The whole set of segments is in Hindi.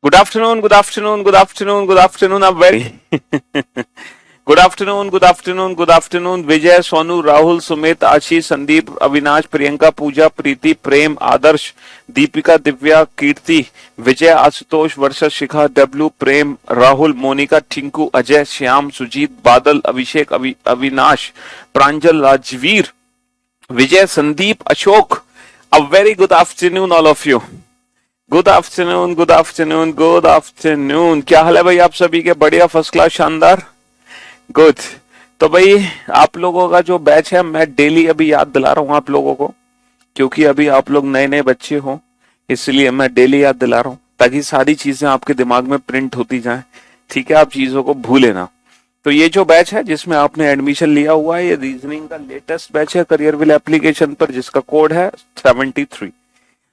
Good afternoon, good afternoon, good afternoon, good afternoon. I'm very good afternoon, good afternoon, good afternoon. Vijay, Sonu, Rahul, Sumit, Ashish, Sandeep, Avinash, Priyanka, Pooja, Preeti, Prem, Adarsh, Deepika, Divya, Kirti, Vijay, Ashutosh, Varsha, Shikha, Dablu, Prem, Rahul, Monika, Tinku, Ajay, Shyam, Sujeet, Badal, Abhishek, Avinash, Pranjal, Rajveer, Vijay, Sandeep, Ashok. A very good afternoon, all of you. Good afternoon, good afternoon, good afternoon. क्या हाल है भाई आप सभी के? बढ़िया, फर्स्ट क्लास, शानदार, गुड. तो भाई आप लोगों का जो बैच है मैं डेली अभी याद दिला रहा हूँ आप लोगों को, क्योंकि अभी आप लोग नए नए बच्चे हो, इसलिए मैं डेली याद दिला रहा हूँ ताकि सारी चीजें आपके दिमाग में प्रिंट होती जाएं. ठीक है, आप चीजों को भूले ना. तो ये जो बैच है जिसमें आपने एडमिशन लिया हुआ है, ये रीजनिंग का लेटेस्ट बैच है करियरविल एप्लीकेशन पर, जिसका कोड है 73.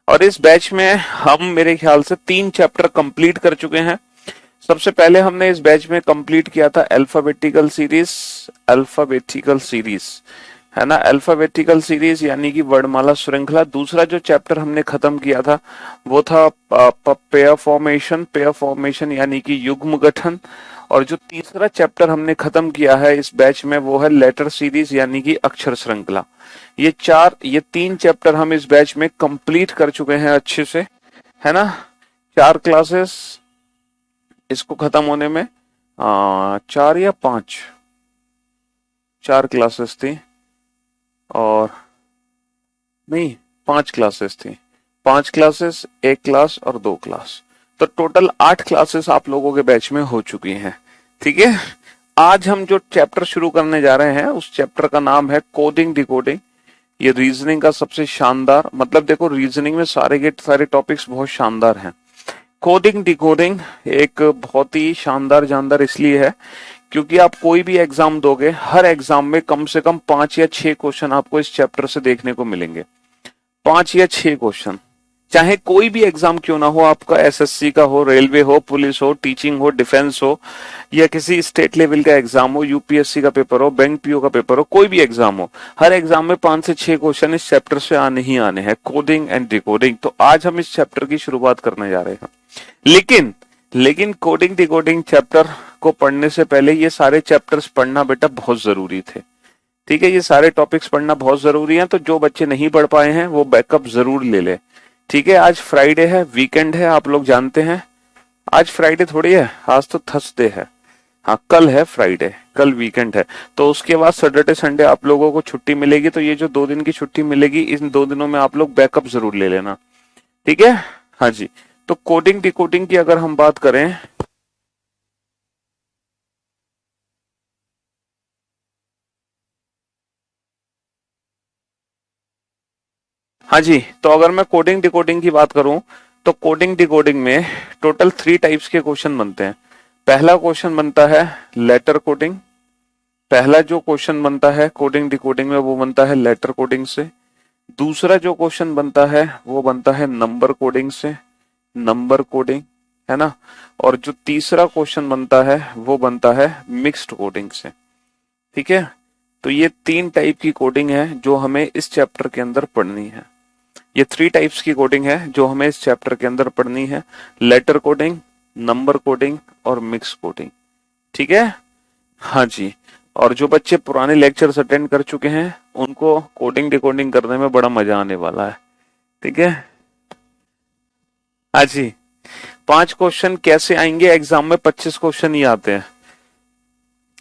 और इस बैच में हम मेरे ख्याल से 3 चैप्टर कंप्लीट कर चुके हैं. सबसे पहले हमने इस बैच में कंप्लीट किया था अल्फाबेटिकल सीरीज है ना, अल्फाबेटिकल सीरीज यानी कि वर्णमाला श्रृंखला. दूसरा जो चैप्टर हमने खत्म किया था वो था पेयर फॉर्मेशन यानी कि युग्म गठन. और जो तीसरा चैप्टर हमने खत्म किया है इस बैच में वो है लेटर सीरीज यानी कि अक्षर श्रृंखला. ये 3 चैप्टर हम इस बैच में कंप्लीट कर चुके हैं अच्छे से, है ना. 4 क्लासेस इसको खत्म होने में 4 या 5 4 क्लासेस थी, और नहीं 5 क्लासेस थी. 5 क्लासेस, 1 क्लास और 2 क्लास, तो टोटल 8 क्लासेस आप लोगों के बैच में हो चुकी हैं. ठीक है, आज हम जो चैप्टर शुरू करने जा रहे हैं उस चैप्टर का नाम है कोडिंग डिकोडिंग. ये रीजनिंग का सबसे शानदार, मतलब देखो रीजनिंग में सारे के सारे टॉपिक्स बहुत शानदार हैं. कोडिंग डिकोडिंग एक बहुत ही शानदार जानदार इसलिए है क्योंकि आप कोई भी एग्जाम दोगे, हर एग्जाम में कम से कम 5 या 6 क्वेश्चन आपको इस चैप्टर से देखने को मिलेंगे. 5 या 6 क्वेश्चन, चाहे कोई भी एग्जाम क्यों ना हो, आपका एसएससी का हो, रेलवे हो, पुलिस हो, टीचिंग हो, डिफेंस हो, या किसी स्टेट लेवल का एग्जाम हो, यूपीएससी का पेपर हो, बैंक पीओ का पेपर हो, कोई भी एग्जाम हो, हर एग्जाम में 5 से 6 क्वेश्चन इस चैप्टर से आने ही आने हैं, कोडिंग एंड डिकोडिंग. तो आज हम इस चैप्टर की शुरुआत करने जा रहे हैं. लेकिन कोडिंग डिकोडिंग चैप्टर को पढ़ने से पहले ये सारे चैप्टर्स पढ़ना बेटा बहुत जरूरी थे. ठीक है, ये सारे टॉपिक्स पढ़ना बहुत जरूरी है. तो जो बच्चे नहीं पढ़ पाए हैं वो बैकअप जरूर ले ले. ठीक है, आज फ्राइडे है, वीकेंड है, आप लोग जानते हैं. आज फ्राइडे थोड़ी है, आज तो थर्सडे है. हाँ, कल है फ्राइडे, कल वीकेंड है. तो उसके बाद सैटरडे संडे आप लोगों को छुट्टी मिलेगी. तो ये जो 2 दिन की छुट्टी मिलेगी, इन 2 दिनों में आप लोग बैकअप जरूर ले लेना. ठीक है, हाँ जी. तो कोडिंग डिकोडिंग की अगर हम बात करें, हाँ जी, तो अगर मैं कोडिंग डिकोडिंग की बात करूं तो कोडिंग डिकोडिंग में टोटल 3 टाइप्स के क्वेश्चन बनते हैं. पहला क्वेश्चन बनता है लेटर कोडिंग. पहला जो क्वेश्चन बनता है कोडिंग डिकोडिंग में वो बनता है लेटर कोडिंग से. दूसरा जो क्वेश्चन बनता है वो बनता है नंबर कोडिंग से, नंबर कोडिंग, है ना. और जो तीसरा क्वेश्चन बनता है वो बनता है मिक्स्ड कोडिंग से. ठीक है, तो ये 3 टाइप की कोडिंग है जो हमें इस चैप्टर के अंदर पढ़नी है. ये 3 टाइप्स की कोडिंग है जो हमें इस चैप्टर के अंदर पढ़नी है. लेटर कोडिंग, नंबर कोडिंग और मिक्स कोडिंग. ठीक है, हाँ जी. और जो बच्चे पुराने लेक्चर्स अटेंड कर चुके हैं उनको कोडिंग डिकोडिंग करने में बड़ा मजा आने वाला है. ठीक है, हाँ जी. 5 क्वेश्चन कैसे आएंगे एग्जाम में? 25 क्वेश्चन ही आते हैं.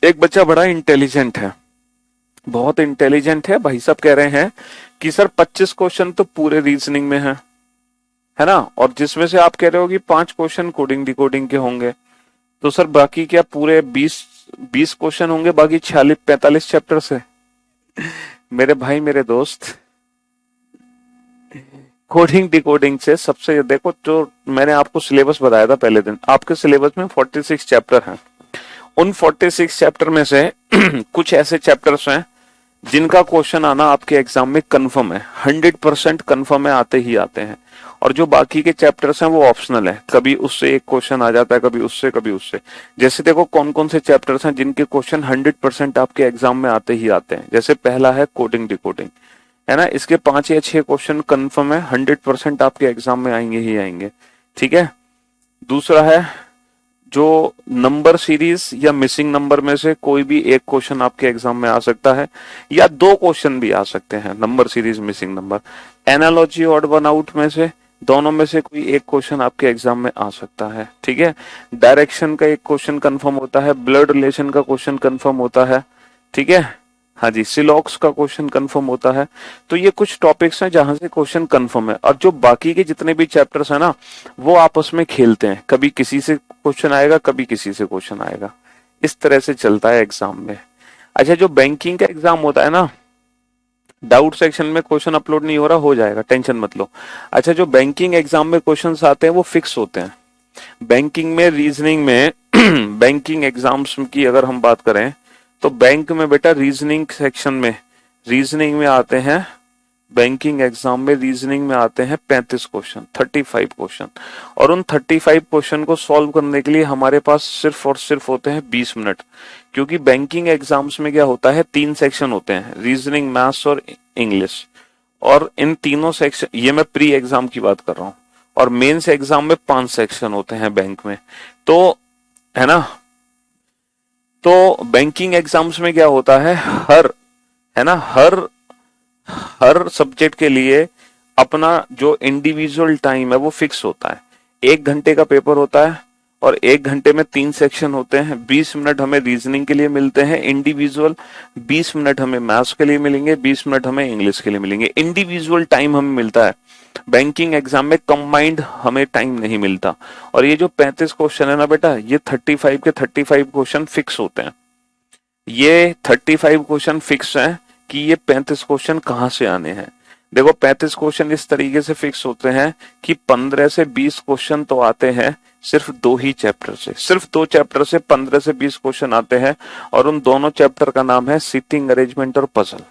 एक बच्चा बड़ा इंटेलिजेंट है, बहुत इंटेलिजेंट है, भाई साहब कह रहे हैं कि सर 25 क्वेश्चन तो पूरे रीजनिंग में है ना, और जिसमें से आप कह रहे हो कि 5 क्वेश्चन कोडिंग डिकोडिंग के होंगे, तो सर बाकी क्या पूरे 20 क्वेश्चन होंगे बाकी 46-45 चैप्टर से? मेरे भाई, मेरे दोस्त, कोडिंग डिकोडिंग से सबसे देखो, जो मैंने आपको सिलेबस बताया था पहले दिन, आपके सिलेबस में 46 चैप्टर हैं. उन 46 चैप्टर में से कुछ ऐसे चैप्टर्स हैं जिनका क्वेश्चन आना आपके एग्जाम में कंफर्म है, 100% कंफर्म है, आते ही आते हैं. और जो बाकी के चैप्टर्स हैं वो ऑप्शनल है, कभी उससे एक क्वेश्चन आ जाता है, कभी उससे कभी उससे. जैसे देखो कौन कौन से चैप्टर्स हैं जिनके क्वेश्चन 100% आपके एग्जाम में आते ही आते हैं. जैसे पहला है कोडिंग डिकोडिंग, है ना, इसके 5 या 6 क्वेश्चन कंफर्म है, 100% आपके एग्जाम में आएंगे ही आएंगे. ठीक है, दूसरा है जो नंबर सीरीज या मिसिंग नंबर में से कोई भी एक क्वेश्चन आपके एग्जाम में आ सकता है, या दो क्वेश्चन भी आ सकते हैं, number series missing number. Analogy odd one out में से दोनों में से कोई एक क्वेश्चन आपके एग्जाम में आ सकता है, ठीक है। डायरेक्शन का एक क्वेश्चन कंफर्म होता है, ब्लड रिलेशन का क्वेश्चन कंफर्म होता है, ठीक है। हाँ जी, सिलॉक्स का क्वेश्चन कंफर्म होता है। तो ये कुछ टॉपिक्स हैं जहां से क्वेश्चन कंफर्म है, और जो बाकी के जितने भी चैप्टर्स है ना, वो आपस में खेलते हैं, कभी किसी से क्वेश्चन आएगा, कभी किसी से क्वेश्चन आएगा, इस तरह से चलता है एग्जाम में। अच्छा, जो बैंकिंग का एग्जाम होता है ना, डाउट सेक्शन में क्वेश्चन अपलोड नहीं हो रहा, हो जाएगा, टेंशन मत लो। अच्छा, जो बैंकिंग एग्जाम में क्वेश्चंस आते हैं वो फिक्स होते हैं। बैंकिंग में, रीजनिंग में बैंकिंग एग्जाम्स की अगर हम बात करें तो बैंक में बेटा रीजनिंग सेक्शन में, रीजनिंग में आते हैं, बैंकिंग एग्जाम में रीजनिंग में आते हैं 35 क्वेश्चन, 35 क्वेश्चन। और उन 35 क्वेश्चन को सॉल्व करने के लिए हमारे पास सिर्फ और सिर्फ होते हैं 20 मिनट। क्योंकि बैंकिंग एग्जाम्स में क्या होता है, 3 सेक्शन होते हैं, रीजनिंग, मैथ्स और इंग्लिश। और इन तीनों सेक्शन, ये मैं प्री एग्जाम की बात कर रहा हूँ, और मेंस एग्जाम में 5 सेक्शन होते हैं बैंक में, तो है ना। तो बैंकिंग एग्जाम्स में क्या होता है, है ना, हर सब्जेक्ट के लिए अपना जो इंडिविजुअल टाइम है वो फिक्स होता है। 1 घंटे का पेपर होता है, और 1 घंटे में 3 सेक्शन होते हैं। 20 मिनट हमें रीजनिंग के लिए मिलते हैं इंडिविजुअल, 20 मिनट हमें मैथ्स के लिए मिलेंगे, 20 मिनट हमें इंग्लिश के लिए मिलेंगे। इंडिविजुअल टाइम हमें मिलता है, बैंकिंग एग्जाम में कंबाइंड हमें टाइम नहीं मिलता। और ये जो 35 क्वेश्चन है ना बेटा, ये 35 के 35 क्वेश्चन फिक्स होते हैं। ये 35 क्वेश्चन फिक्स हैं कि ये 35 क्वेश्चन कहाँ से आने हैं। देखो, 35 क्वेश्चन इस तरीके से फिक्स होते हैं कि 15 से 20 क्वेश्चन तो आते हैं सिर्फ 2 ही चैप्टर से, सिर्फ 2 चैप्टर से 15 से 20 क्वेश्चन आते हैं, और उन दोनों चैप्टर का नाम है सीटिंग अरेंजमेंट और पजल।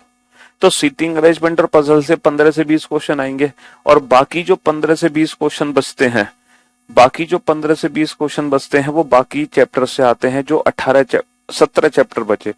तो सीटिंग अरेंजमेंट और पजल से 15 से 20 क्वेश्चन आएंगे, और बाकी जो 15 से 20 क्वेश्चन बचते हैं, बाकी जो 15 से 20 क्वेश्चन बचते हैं वो बाकी चैप्टर से आते हैं, जो 17 चैप्टर बचे,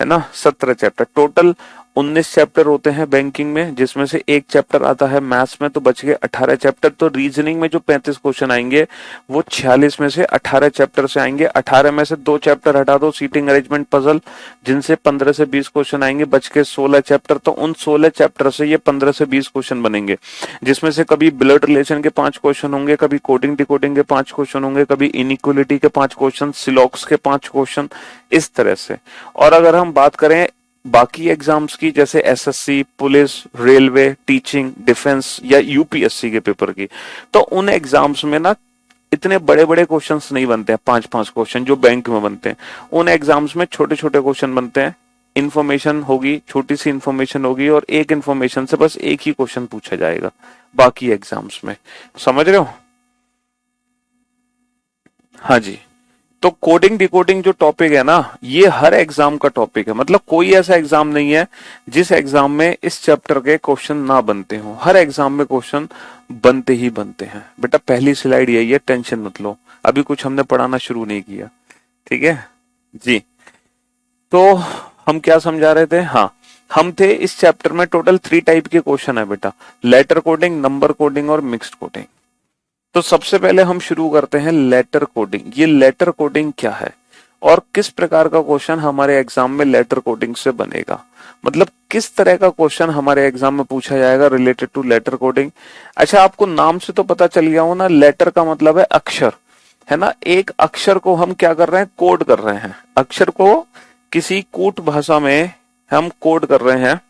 है ना। 17 चैप्टर टोटल, 19 चैप्टर होते हैं बैंकिंग में, जिसमें से एक चैप्टर आता है मैथ्स में, तो बच गए 18 चैप्टर। तो रीजनिंग में जो 35 क्वेश्चन आएंगे वो 46 में से 18 चैप्टर से आएंगे। 18 में से 2 चैप्टर हटा दो, सीटिंग अरेंजमेंट पजल, जिनसे 15 से 20 क्वेश्चन आएंगे, बच के 16 चैप्टर। तो उन 16 चैप्टर से ये 15 से 20 क्वेश्चन बनेंगे, जिसमें से कभी ब्लड रिलेशन के 5 क्वेश्चन होंगे, कभी कोडिंग डिकोडिंग के 5 क्वेश्चन होंगे, कभी इनइक्वलिटी के 5 क्वेश्चन, सिलॉक्स के 5 क्वेश्चन, इस तरह से। और अगर हम बात करें बाकी एग्जाम्स की, जैसे SSC, police, railway, teaching, defence या यूपीएससी के पेपर की, तो उन एग्जाम्स में ना इतने बड़े बड़े क्वेश्चंस नहीं बनते हैं, 5-5 क्वेश्चन जो बैंक में बनते हैं। उन एग्जाम्स में छोटे छोटे क्वेश्चन बनते हैं, इंफॉर्मेशन होगी, छोटी सी इंफॉर्मेशन होगी, और एक इंफॉर्मेशन से बस एक ही क्वेश्चन पूछा जाएगा बाकी एग्जाम्स में। समझ रहे हो? हाँ जी। तो कोडिंग डिकोडिंग जो टॉपिक है ना, ये हर एग्जाम का टॉपिक है। मतलब कोई ऐसा एग्जाम नहीं है जिस एग्जाम में इस चैप्टर के क्वेश्चन ना बनते हो, हर एग्जाम में क्वेश्चन बनते ही बनते हैं। बेटा पहली स्लाइड यही है, टेंशन मत लो, अभी कुछ हमने पढ़ाना शुरू नहीं किया, ठीक है जी। तो हम क्या समझा रहे थे, हाँ, हम थे इस चैप्टर में टोटल 3 टाइप के क्वेश्चन है बेटा, लेटर कोडिंग, नंबर कोडिंग और मिक्स्ड कोडिंग। तो सबसे पहले हम शुरू करते हैं लेटर कोडिंग। ये लेटर कोडिंग क्या है और किस प्रकार का क्वेश्चन हमारे एग्जाम में लेटर कोडिंग से बनेगा, मतलब किस तरह का क्वेश्चन हमारे एग्जाम में पूछा जाएगा रिलेटेड टू लेटर कोडिंग। अच्छा, आपको नाम से तो पता चल गया हो ना, लेटर का मतलब है अक्षर, है ना। एक अक्षर को हम क्या कर रहे हैं, कोड कर रहे हैं। अक्षर को किसी कूट भाषा में हम कोड कर रहे हैं,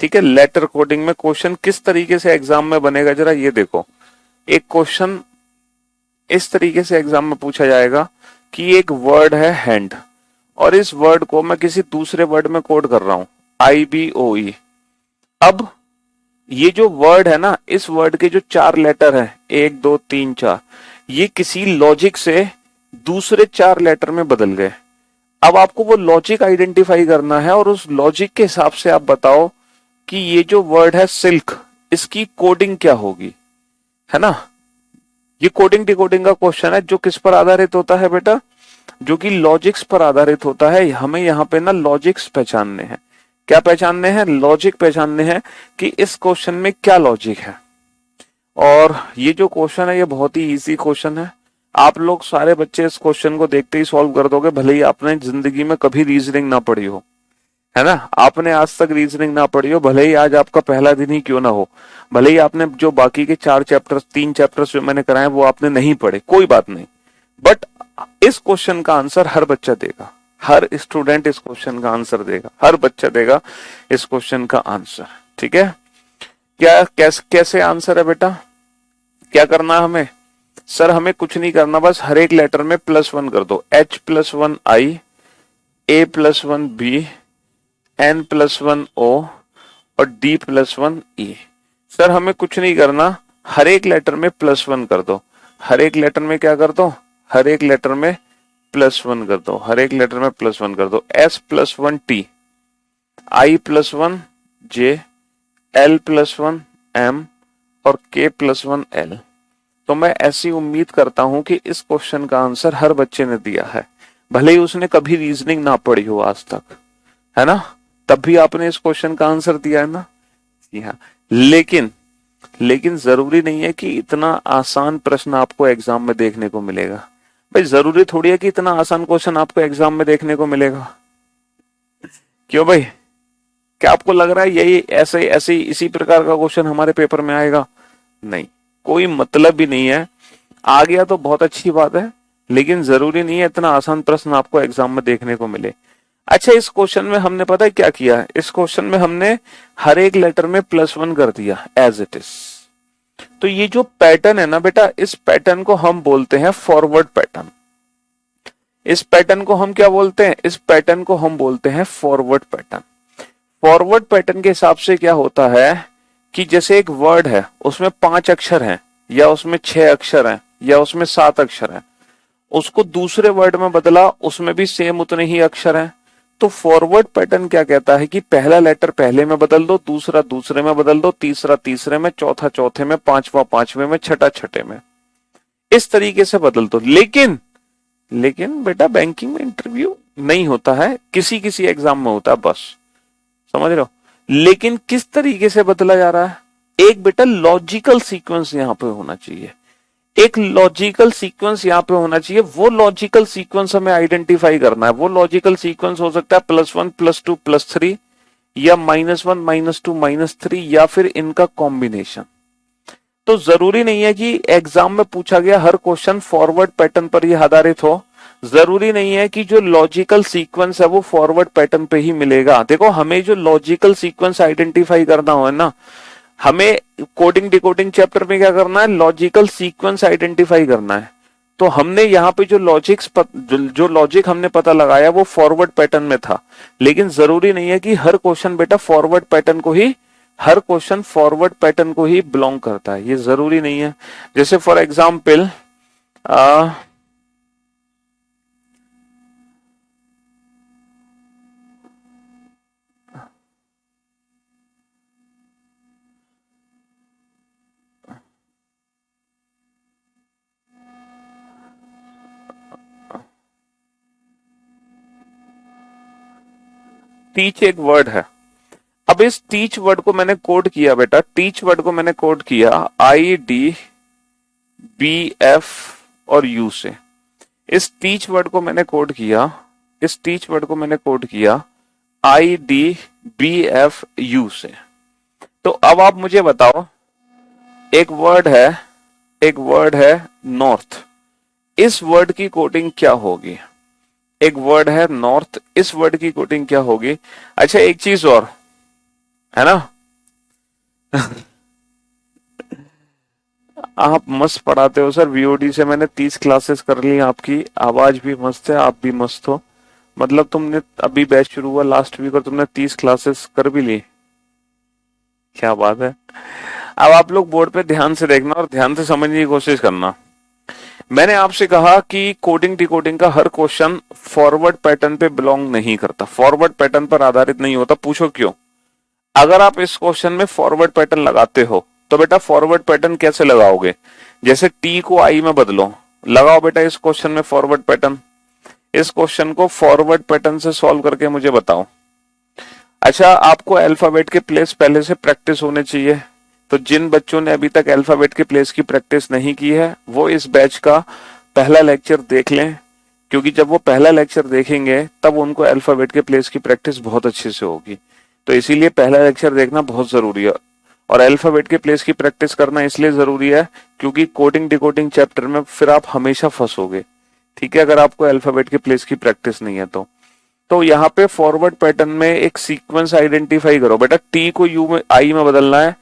ठीक है। लेटर कोडिंग में क्वेश्चन किस तरीके से एग्जाम में बनेगा, जरा ये देखो। एक क्वेश्चन इस तरीके से एग्जाम में पूछा जाएगा कि एक वर्ड है हैंड, और इस वर्ड को मैं किसी दूसरे वर्ड में कोड कर रहा हूं, IBOE। अब ये जो वर्ड है ना, इस वर्ड के जो 4 लेटर है, 1 2 3 4, ये किसी लॉजिक से दूसरे 4 लेटर में बदल गए। अब आपको वो लॉजिक आइडेंटिफाई करना है, और उस लॉजिक के हिसाब से आप बताओ कि ये जो वर्ड है सिल्क, इसकी कोडिंग क्या होगी, है ना। ये कोडिंग डिकोडिंग का क्वेश्चन है, जो किस पर आधारित होता है बेटा, जो कि लॉजिक्स पर आधारित होता है। हमें यहाँ पे ना लॉजिक्स पहचानने हैं। क्या पहचानने हैं, लॉजिक पहचानने हैं कि इस क्वेश्चन में क्या लॉजिक है। और ये जो क्वेश्चन है ये बहुत ही इजी क्वेश्चन है। आप लोग सारे बच्चे इस क्वेश्चन को देखते ही सॉल्व कर दोगे, भले ही आपने जिंदगी में कभी रीजनिंग ना पढ़ी हो, है ना। आपने आज तक रीजनिंग ना पढ़ी हो, भले ही आज आपका पहला दिन ही क्यों ना हो, भले ही आपने जो बाकी के 4 चैप्टर्स 3 चैप्टर्स जो मैंने कराए वो आपने नहीं पढ़े, कोई बात नहीं, बट इस क्वेश्चन का आंसर हर बच्चा देगा, हर स्टूडेंट इस क्वेश्चन का आंसर देगा, हर बच्चा देगा इस क्वेश्चन का आंसर। ठीक है, क्या कैसे आंसर है बेटा, क्या करना है हमें? सर हमें कुछ नहीं करना, बस हर एक लेटर में +1 कर दो। H+1I, A+1B, N+1O और D+1E। सर हमें कुछ नहीं करना, हर एक लेटर में +1 कर दो। हर एक लेटर में क्या कर दो? हर एक लेटर में +1 कर दो। हर एक लेटर में +1 कर दो। S+1T, I+1J, L+1M और K+1L। तो मैं ऐसी उम्मीद करता हूं कि इस क्वेश्चन का आंसर हर बच्चे ने दिया है, भले ही उसने कभी रीजनिंग ना पढ़ी हो आज तक, है ना, तब भी आपने इस क्वेश्चन का आंसर दिया है ना। जी हाँ, लेकिन जरूरी नहीं है कि इतना आसान प्रश्न आपको एग्जाम में देखने को मिलेगा। भाई जरूरी थोड़ी है कि इतना आसान क्वेश्चन आपको एग्जाम में देखने को मिलेगा। क्यों भाई, क्या आपको लग रहा है यही ऐसे ऐसे इसी प्रकार का क्वेश्चन हमारे पेपर में आएगा? नहीं, कोई मतलब भी नहीं है। आ गया तो बहुत अच्छी बात है, लेकिन जरूरी नहीं है इतना आसान प्रश्न आपको एग्जाम में देखने को मिले। अच्छा, इस क्वेश्चन में हमने पता है क्या किया है? इस क्वेश्चन में हमने हर एक लेटर में +1 कर दिया एज इट इज। तो ये जो पैटर्न है ना बेटा, इस पैटर्न को हम बोलते हैं फॉरवर्ड पैटर्न। इस पैटर्न को हम क्या बोलते हैं? इस पैटर्न को हम बोलते हैं फॉरवर्ड पैटर्न। फॉरवर्ड पैटर्न के हिसाब से क्या होता है कि जैसे एक वर्ड है, उसमें 5 अक्षर हैं या उसमें 6 अक्षर हैं या उसमें 7 अक्षर हैं, उसको दूसरे वर्ड में बदला, उसमें भी सेम उतने ही अक्षर हैं। तो फॉरवर्ड पैटर्न क्या कहता है कि पहला लेटर पहले में बदल दो, दूसरा दूसरे में बदल दो, तीसरा तीसरे में, चौथा चौथे में, पांचवा पांचवे में, छठा छठे में, इस तरीके से बदल दो। लेकिन बेटा बैंकिंग में इंटरव्यू नहीं होता है, किसी किसी एग्जाम में होता है, बस समझ रहे हो। लेकिन किस तरीके से बदला जा रहा है? एक बेटा लॉजिकल सीक्वेंस यहां पे होना चाहिए, एक लॉजिकल सीक्वेंस यहां पे होना चाहिए। वो लॉजिकल सीक्वेंस हमें आइडेंटिफाई करना है। वो लॉजिकल सीक्वेंस हो सकता है +1 +2 +3 या -1 -2 -3 या फिर इनका कॉम्बिनेशन। तो जरूरी नहीं है कि एग्जाम में पूछा गया हर क्वेश्चन फॉरवर्ड पैटर्न पर ही आधारित हो। जरूरी नहीं है कि जो लॉजिकल सीक्वेंस है वो फॉरवर्ड पैटर्न पे ही मिलेगा। देखो, हमें जो लॉजिकल सीक्वेंस आइडेंटिफाई करना हो, है ना, हमें कोडिंग डिकोडिंग चैप्टर में क्या करना है? लॉजिकल सीक्वेंस आइडेंटिफाई करना है। तो हमने यहाँ पे जो लॉजिक हमने पता लगाया वो फॉरवर्ड पैटर्न में था। लेकिन जरूरी नहीं है कि हर क्वेश्चन बेटा फॉरवर्ड पैटर्न को ही, हर क्वेश्चन फॉरवर्ड पैटर्न को ही बिलोंग करता है, ये जरूरी नहीं है। जैसे फॉर एग्जाम्पल टीच एक वर्ड है। अब इस टीच वर्ड को मैंने कोड किया बेटा, टीच वर्ड को मैंने कोड किया IDBF और U से। इस टीच वर्ड को मैंने कोड किया, इस टीच वर्ड को मैंने कोड किया IDBFU से। तो अब आप मुझे बताओ, एक वर्ड है नॉर्थ, इस वर्ड की कोडिंग क्या होगी? एक वर्ड है नॉर्थ, इस वर्ड की कोडिंग क्या होगी? अच्छा, एक चीज और है ना, आप मस्त पढ़ाते हो सर, VOD से मैंने 30 क्लासेस कर ली, आपकी आवाज भी मस्त है, आप भी मस्त हो। मतलब तुमने अभी बैच शुरू हुआ लास्ट वीक और तुमने 30 क्लासेस कर भी ली, क्या बात है। अब आप लोग बोर्ड पे ध्यान से देखना और ध्यान से समझने की कोशिश करना। मैंने आपसे कहा कि कोडिंग डिकोडिंग का हर क्वेश्चन फॉरवर्ड पैटर्न पे बिलोंग नहीं करता, फॉरवर्ड पैटर्न पर आधारित नहीं होता। पूछो क्यों? अगर आप इस क्वेश्चन में फॉरवर्ड पैटर्न लगाते हो तो बेटा फॉरवर्ड पैटर्न कैसे लगाओगे? जैसे T को I में बदलो, लगाओ बेटा इस क्वेश्चन में फॉरवर्ड पैटर्न। इस क्वेश्चन को फॉरवर्ड पैटर्न से सॉल्व करके मुझे बताओ। अच्छा, आपको अल्फाबेट के प्लेस पहले से प्रैक्टिस होने चाहिए। तो जिन बच्चों ने अभी तक अल्फाबेट के प्लेस की प्रैक्टिस नहीं की है वो इस बैच का पहला लेक्चर देख लें, क्योंकि जब वो पहला लेक्चर देखेंगे तब उनको अल्फाबेट के प्लेस की प्रैक्टिस बहुत अच्छे से होगी। तो इसीलिए पहला लेक्चर देखना बहुत जरूरी है। और अल्फाबेट के प्लेस की प्रैक्टिस करना इसलिए जरूरी है क्योंकि कोडिंग डिकोडिंग चैप्टर में फिर आप हमेशा फंसोगे, ठीक है, अगर आपको अल्फाबेट के प्लेस की प्रैक्टिस नहीं है तो यहाँ पे फॉरवर्ड पैटर्न में एक सीक्वेंस आइडेंटिफाई करो। बेटा टी को यू में आई में बदलना है,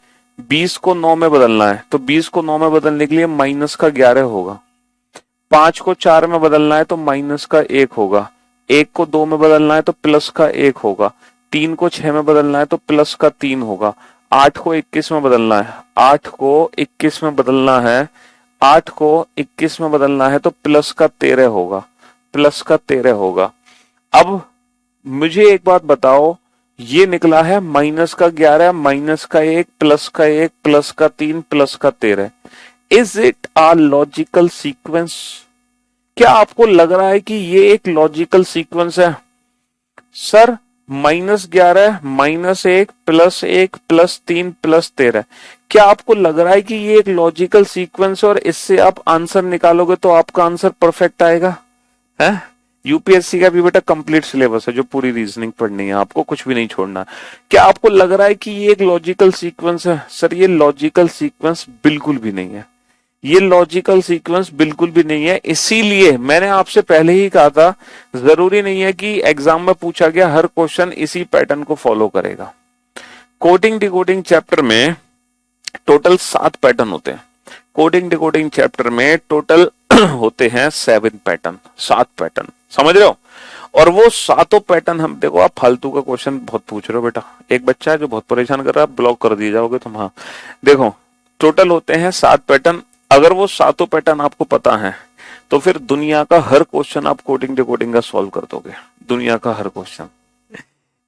20 को 9 में बदलना है, तो 20 को 9 में बदलने के लिए माइनस का 11 होगा। 5 को 4 में बदलना है तो माइनस का 1 होगा। 1 को 2 में बदलना है तो प्लस का 1 होगा। 3 को 6 में बदलना है तो प्लस का 3 होगा। 8 को 21 में बदलना है, 8 को 21 में बदलना है, 8 को 21 में बदलना है तो प्लस का 13 होगा, प्लस का 13 होगा। अब मुझे एक बात बताओ, ये निकला है माइनस का 11, माइनस का 1, प्लस का 1, प्लस का 3, प्लस का 13। Is it a logical sequence? क्या आपको लग रहा है कि ये एक लॉजिकल सीक्वेंस है? सर -11, -1, +1, +3, +13, क्या आपको लग रहा है कि ये एक लॉजिकल सीक्वेंस है और इससे आप आंसर निकालोगे तो आपका आंसर परफेक्ट आएगा? है यूपीएससी का भी बेटा कंप्लीट सिलेबस है जो पूरी रीजनिंग पढ़नी है, आपको कुछ भी नहीं छोड़ना। क्या आपको लग रहा है कि ये एक लॉजिकल सीक्वेंस है? सर ये लॉजिकल सीक्वेंस बिल्कुल भी नहीं है, ये लॉजिकल सीक्वेंस बिल्कुल भी नहीं है। इसीलिए मैंने आपसे पहले ही कहा था, जरूरी नहीं है कि एग्जाम में पूछा गया हर क्वेश्चन इसी पैटर्न को फॉलो करेगा। कोडिंग डिकोडिंग चैप्टर में टोटल 7 पैटर्न होते हैं। कोडिंग डिकोडिंग चैप्टर में टोटल होते हैं 7 पैटर्न, 7 पैटर्न, समझ रहे हो? और वो सातों पैटर्न हम, देखो आप फालतू का क्वेश्चन बहुत पूछ रहे हो बेटा, एक बच्चा है जो बहुत परेशान कर रहा है, ब्लॉक कर दिए जाओगे तुम। हाँ देखो, टोटल होते हैं 7 पैटर्न। अगर वो सातों पैटर्न आपको पता है तो फिर दुनिया का हर क्वेश्चन आप कोडिंग डिकोडिंग का सॉल्व कर दोगे, दुनिया का हर क्वेश्चन।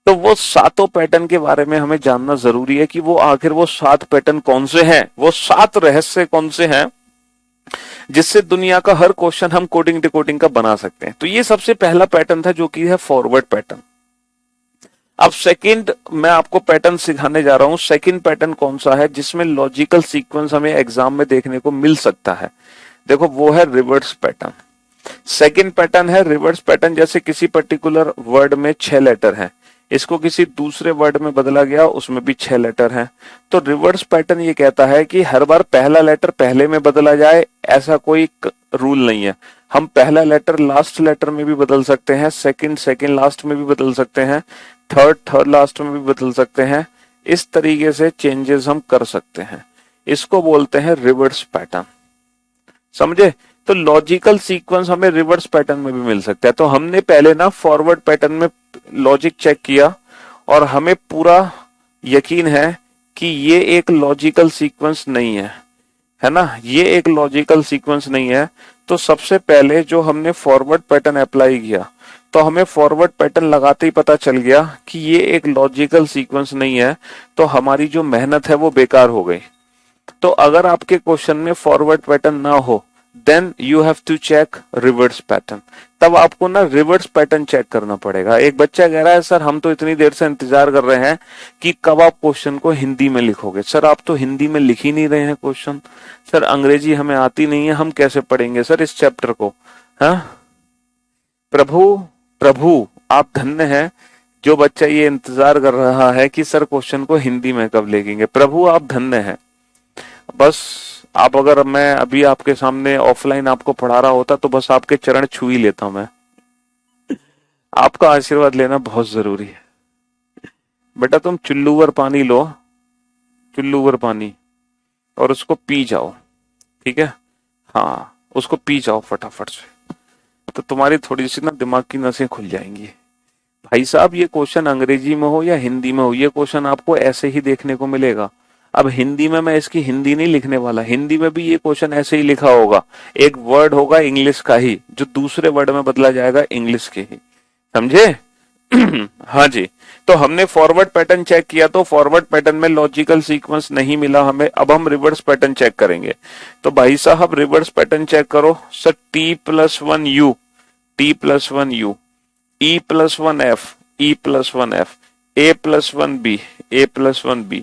तो वो सातों पैटर्न के बारे में हमें जानना जरूरी है कि वो आखिर वो 7 पैटर्न कौन से हैं, वो 7 रहस्य कौन से हैं जिससे दुनिया का हर क्वेश्चन हम कोडिंग डिकोडिंग का बना सकते हैं। तो ये सबसे पहला पैटर्न था जो कि है फॉरवर्ड पैटर्न। अब सेकंड मैं आपको पैटर्न सिखाने जा रहा हूं। सेकंड पैटर्न कौन सा है जिसमें लॉजिकल सीक्वेंस हमें एग्जाम में देखने को मिल सकता है? देखो वो है रिवर्स पैटर्न। सेकंड पैटर्न है रिवर्स पैटर्न। जैसे किसी पर्टिकुलर वर्ड में 6 लेटर हैं, इसको किसी दूसरे वर्ड में बदला गया, उसमें भी 6 लेटर हैं। तो रिवर्स पैटर्न ये कहता है कि हर बार पहला लेटर पहले में बदला जाए, ऐसा कोई रूल नहीं है। हम पहला लेटर लास्ट लेटर में भी बदल सकते हैं, सेकंड लास्ट में भी बदल सकते हैं, थर्ड लास्ट में भी बदल सकते हैं। इस तरीके से चेंजेस हम कर सकते हैं, इसको बोलते हैं रिवर्स पैटर्न। समझे? तो लॉजिकल सीक्वेंस हमें रिवर्स पैटर्न में भी मिल सकता है। तो हमने पहले ना फॉरवर्ड पैटर्न में लॉजिक चेक किया और हमें पूरा यकीन है कि ये एक लॉजिकल सीक्वेंस नहीं है ना, ये एक लॉजिकल सीक्वेंस नहीं है। तो सबसे पहले जो हमने फॉरवर्ड पैटर्न अप्लाई किया तो हमें फॉरवर्ड पैटर्न लगाते ही पता चल गया कि ये एक लॉजिकल सीक्वेंस नहीं है, तो हमारी जो मेहनत है वो बेकार हो गई। तो अगर आपके क्वेश्चन में फॉरवर्ड पैटर्न ना हो then you have to check reverse pattern. तब आपको ना रिवर्स पैटर्न चेक करना पड़ेगा। एक बच्चा कह रहा है सर हम तो इतनी देर से इंतजार कर रहे हैं कि कब आप क्वेश्चन को हिंदी में लिखोगे। सर आप तो हिंदी में लिख ही नहीं रहे हैं क्वेश्चन। सर अंग्रेजी हमें आती नहीं है, हम कैसे पढ़ेंगे सर इस चैप्टर को? हाँ प्रभु प्रभु आप धन्य हैं जो बच्चा ये इंतजार कर रहा है कि सर क्वेश्चन को हिंदी में कब लिखेंगे। प्रभु आप धन्य हैं। बस आप, अगर मैं अभी आपके सामने ऑफलाइन आपको पढ़ा रहा होता तो बस आपके चरण छू ही लेता मैं। आपका आशीर्वाद लेना बहुत जरूरी है। बेटा तुम चुल्लू भर पानी लो, चुल्लू भर पानी, और उसको पी जाओ, ठीक है? हाँ उसको पी जाओ फटाफट से, तो तुम्हारी थोड़ी सी ना दिमाग की नसें खुल जाएंगी। भाई साहब ये क्वेश्चन अंग्रेजी में हो या हिंदी में हो, ये क्वेश्चन आपको ऐसे ही देखने को मिलेगा। अब हिंदी में मैं इसकी हिंदी नहीं लिखने वाला, हिंदी में भी ये क्वेश्चन ऐसे ही लिखा होगा। एक वर्ड होगा इंग्लिश का ही जो दूसरे वर्ड में बदला जाएगा इंग्लिश के ही, समझे? हाँ जी। तो हमने फॉरवर्ड पैटर्न चेक किया तो फॉरवर्ड पैटर्न में लॉजिकल सीक्वेंस नहीं मिला हमें। अब हम रिवर्स पैटर्न चेक करेंगे। तो भाई साहब रिवर्स पैटर्न चेक करो। Sir T+1 U, T+1 U, E+1 F, E+1 F, A+1 B, A+1 B,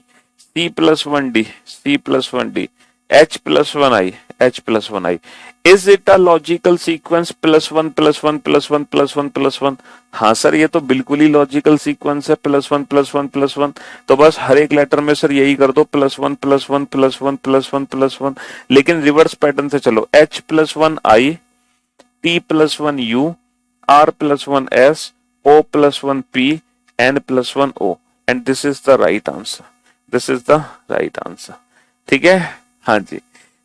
C+1 D, C+1 D, h plus one I, h plus one I. Is it a logical sequence plus one plus one plus one plus one plus one? हाँ सर, ये तो बिल्कुल ही लॉजिकल सीक्वेंस है, plus one plus one plus one. तो बस हर एक लेटर में सर यही कर दो, plus one plus one plus one plus one plus one. लेकिन रिवर्स पैटर्न से चलो, h plus one I, t plus one you, r plus one s, o plus one p, n plus one o, and this is the right answer, this is the right answer. ठीक है, हाँ जी।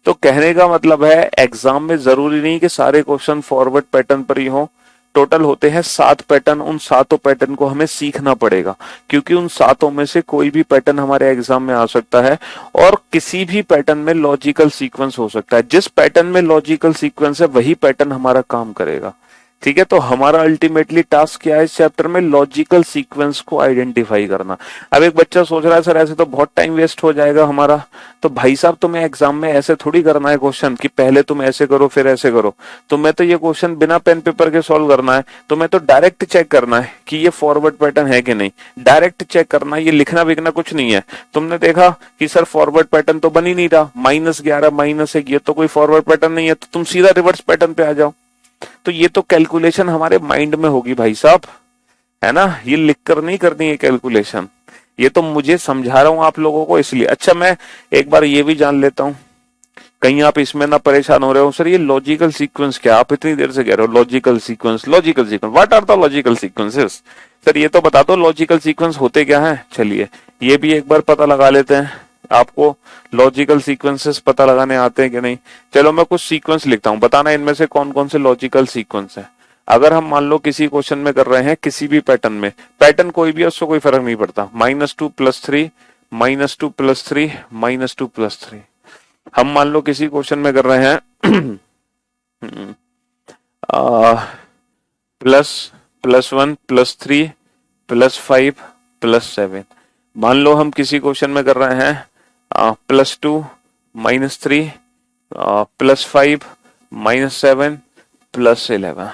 तो कहने का मतलब है एग्जाम में जरूरी नहीं कि सारे क्वेश्चन फॉरवर्ड पैटर्न पर ही हो। टोटल होते हैं 7 पैटर्न, उन 7 पैटर्न को हमें सीखना पड़ेगा, क्योंकि उन 7 में से कोई भी पैटर्न हमारे एग्जाम में आ सकता है और किसी भी पैटर्न में लॉजिकल सीक्वेंस हो सकता है। जिस पैटर्न में लॉजिकल सीक्वेंस है वही पैटर्न हमारा काम करेगा। ठीक है, तो हमारा अल्टीमेटली टास्क क्या है इस चैप्टर में? लॉजिकल सीक्वेंस को आइडेंटिफाई करना। अब एक बच्चा सोच रहा है सर ऐसे तो बहुत टाइम वेस्ट हो जाएगा हमारा। तो भाई साहब, तुम्हें एग्जाम में ऐसे थोड़ी करना है क्वेश्चन कि पहले तुम ऐसे करो फिर ऐसे करो। तुम्हें तो ये क्वेश्चन बिना पेन पेपर के सॉल्व करना है। तुम्हें तो डायरेक्ट चेक करना है कि ये फॉरवर्ड पैटर्न है कि नहीं, डायरेक्ट चेक करना है। ये लिखना विखना कुछ नहीं है। तुमने देखा कि सर फॉरवर्ड पैटर्न तो बन ही नहीं रहा, -11 -1, ये तो कोई फॉरवर्ड पैटर्न नहीं है, तो तुम सीधा रिवर्स पैटर्न पे आ जाओ। तो ये तो कैलकुलेशन हमारे माइंड में होगी भाई साहब, है ना। ये लिख कर नहीं करनी है कैलकुलेशन, ये तो मुझे समझा रहा हूं आप लोगों को इसलिए। अच्छा, मैं एक बार ये भी जान लेता हूं, कहीं आप इसमें ना परेशान हो रहे हो सर ये लॉजिकल सीक्वेंस क्या, आप इतनी देर से कह रहे हो logical sequence logical sequence, what are the logical sequences? Sir ये तो बता दो लॉजिकल सीक्वेंस होते क्या है। चलिए ये भी एक बार पता लगा लेते हैं, आपको लॉजिकल सीक्वेंसेस पता लगाने आते हैं कि नहीं। चलो मैं कुछ सीक्वेंस लिखता हूं, बताना इनमें से कौन कौन से लॉजिकल सीक्वेंस है। अगर हम मान लो किसी क्वेश्चन में कर रहे हैं किसी भी पैटर्न में, पैटर्न कोई भी है उससे कोई फर्क नहीं पड़ता, -2 + 3 -2 + 3 -2 + 3। हम मान लो किसी क्वेश्चन में कर रहे हैं +1 + 3 +5 +7। मान लो हम किसी क्वेश्चन में कर रहे हैं +2 -3 +5 -7 +11,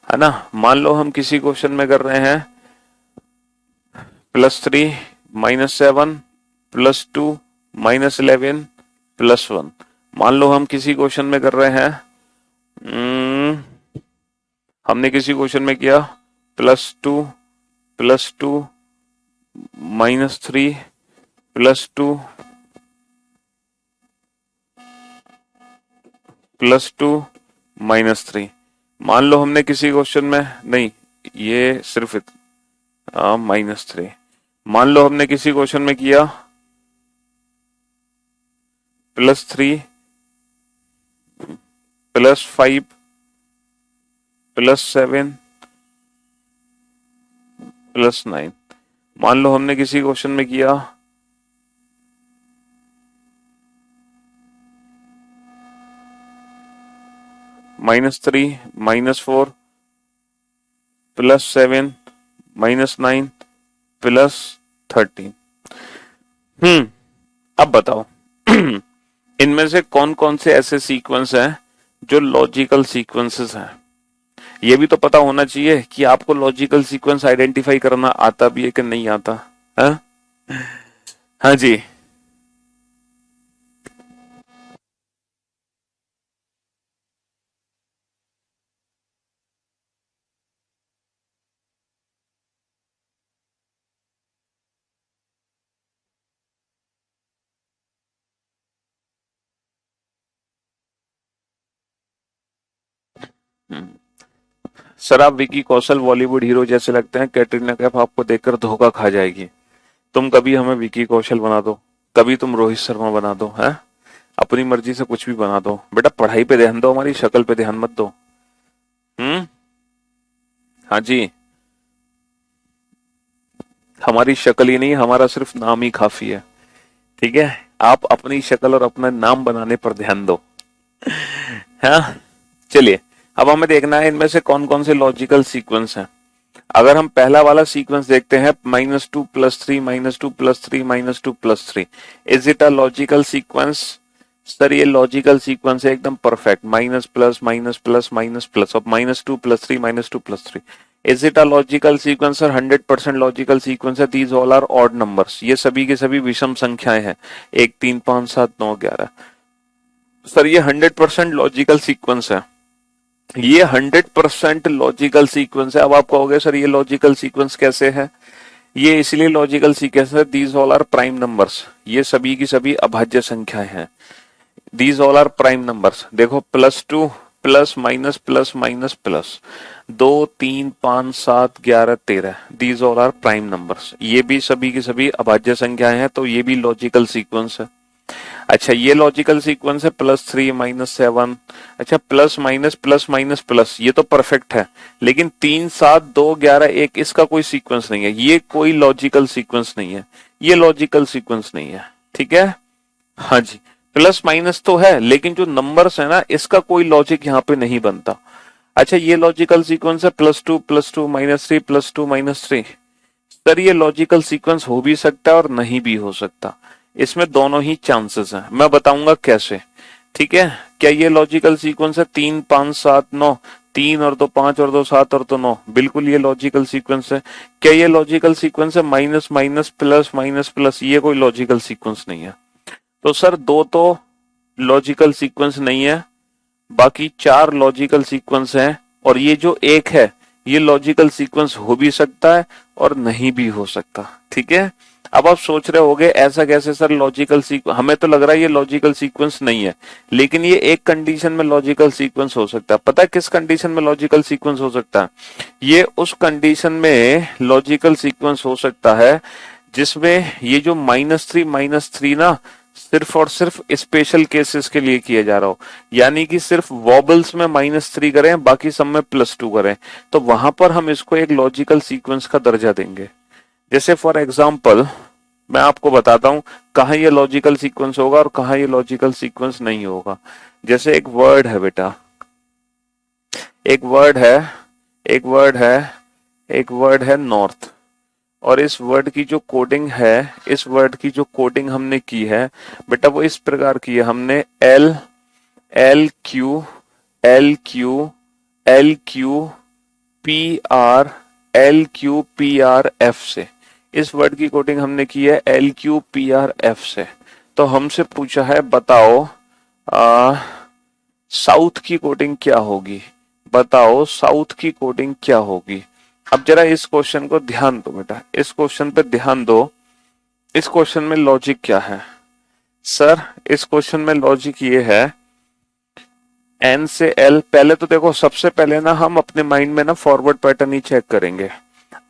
है ना। मान लो हम किसी क्वेश्चन में कर रहे हैं +3 -7 +2 -11 +1। मान लो हम किसी क्वेश्चन में कर रहे हैं हमने किसी क्वेश्चन में किया +2 +2 -3 +2 +2 -3। मान लो हमने किसी क्वेश्चन में, नहीं ये सिर्फ -3। मान लो हमने किसी क्वेश्चन में किया +3 +5 +7 +9। मान लो हमने किसी क्वेश्चन में किया -3 -4 +7 -9 +13। अब बताओ इनमें से कौन कौन से ऐसे सीक्वेंस हैं जो लॉजिकल सीक्वेंसेस हैं। ये भी तो पता होना चाहिए कि आपको लॉजिकल सीक्वेंस आइडेंटिफाई करना आता भी है कि नहीं आता है? हाँ जी, सर आप विकी कौशल बॉलीवुड हीरो जैसे लगते हैं, कैटरीना कैफ आपको देखकर धोखा खा जाएगी। तुम कभी हमें विकी कौशल बना दो, कभी तुम रोहित शर्मा बना दो, है अपनी मर्जी से कुछ भी बना दो। बेटा पढ़ाई पे ध्यान दो, हमारी शक्ल पे ध्यान मत दो। हाँ जी, हमारी शक्ल ही नहीं, हमारा सिर्फ नाम ही काफी है। ठीक है, आप अपनी शक्ल और अपना नाम बनाने पर ध्यान दो। हाँ चलिए, अब हमें देखना है इनमें से कौन कौन से लॉजिकल सीक्वेंस हैं। अगर हम पहला वाला सीक्वेंस देखते हैं -2 + 3 -2 + 3 -2 + 3, is it a logical sequence? Sir ये लॉजिकल सीक्वेंस है एकदम perfect, minus plus minus plus minus plus, अब -2 + 3 -2 + 3। Is it a logical sequence? Sir 100% logical sequence है। These all are odd numbers, ये सभी के सभी विषम संख्याएं हैं, 1 3 5 7 9 11। सर ये 100% लॉजिकल सीक्वेंस है, ये 100% लॉजिकल सीक्वेंस है। अब आप कहोगे सर ये लॉजिकल सीक्वेंस कैसे है? ये इसलिए लॉजिकल सीक्वेंस है, these all are prime numbers, ये सभी की सभी अभाज्य संख्याएं हैं। These all are prime numbers. देखो +2 plus minus plus minus plus 2 3 5 7 11 13, these all are prime numbers, ये भी सभी की सभी अभाज्य संख्याएं हैं, तो ये भी लॉजिकल सीक्वेंस है। अच्छा ये लॉजिकल सीक्वेंस है +3 -7। अच्छा प्लस माइनस प्लस ये तो परफेक्ट है, लेकिन 3 7 2 11 1 इसका कोई सीक्वेंस नहीं है, ये कोई लॉजिकल सीक्वेंस नहीं है, ये लॉजिकल सीक्वेंस नहीं है। ठीक है, हाँ जी, प्लस माइनस तो है लेकिन जो नंबर्स है ना इसका कोई लॉजिक यहाँ पे नहीं बनता। अच्छा ये लॉजिकल सीक्वेंस है +2 +2 -3 +2 -3। सर ये लॉजिकल सीक्वेंस हो भी सकता है और नहीं भी हो सकता, इसमें दोनों ही चांसेस हैं, मैं बताऊंगा कैसे। ठीक है, क्या ये लॉजिकल सीक्वेंस है 3 5 7 9, 3 और 2 5 और 2 7 और 2 9, बिल्कुल ये लॉजिकल सीक्वेंस है। क्या ये लॉजिकल सीक्वेंस है minus minus plus minus plus, ये कोई लॉजिकल सीक्वेंस नहीं है। तो सर दो तो लॉजिकल सीक्वेंस नहीं है, बाकी 4 लॉजिकल सीक्वेंस हैं, और ये जो एक है ये लॉजिकल सीक्वेंस हो भी सकता है और नहीं भी हो सकता। ठीक है, अब आप सोच रहे होगे ऐसा कैसे सर लॉजिकल सीक्वेंस, हमें तो लग रहा है ये लॉजिकल सीक्वेंस नहीं है, लेकिन ये एक कंडीशन में लॉजिकल सीक्वेंस हो सकता है। पता है किस कंडीशन में लॉजिकल सीक्वेंस हो सकता है? ये उस कंडीशन में लॉजिकल सीक्वेंस हो सकता है जिसमें ये जो -3 ना सिर्फ और सिर्फ स्पेशल केसेस के लिए किया जा रहा हो, यानी कि सिर्फ वॉबल्स में -3 करें बाकी सब में +2 करें, तो वहां पर हम इसको एक लॉजिकल सीक्वेंस का दर्जा देंगे। जैसे फॉर एग्जाम्पल मैं आपको बताता हूं कहाँ ये लॉजिकल सीक्वेंस होगा और कहाँ ये लॉजिकल सीक्वेंस नहीं होगा। जैसे एक वर्ड है बेटा, एक वर्ड है एक वर्ड है एक वर्ड है नॉर्थ, और इस वर्ड की जो कोडिंग है, इस वर्ड की जो कोडिंग हमने की है बेटा वो इस प्रकार की है, हमने L L Q L Q L Q P R L Q P R F से, इस वर्ड की कोडिंग हमने की है L Q P R F से। तो हमसे पूछा है बताओ साउथ की कोडिंग क्या होगी, बताओ साउथ की कोडिंग क्या होगी। अब जरा इस क्वेश्चन को ध्यान दो बेटा, इस क्वेश्चन पे ध्यान दो, इस क्वेश्चन में लॉजिक क्या है? सर इस क्वेश्चन में लॉजिक ये है, एन से एल, पहले तो देखो सबसे पहले ना हम अपने माइंड में ना फॉरवर्ड पैटर्न ही चेक करेंगे।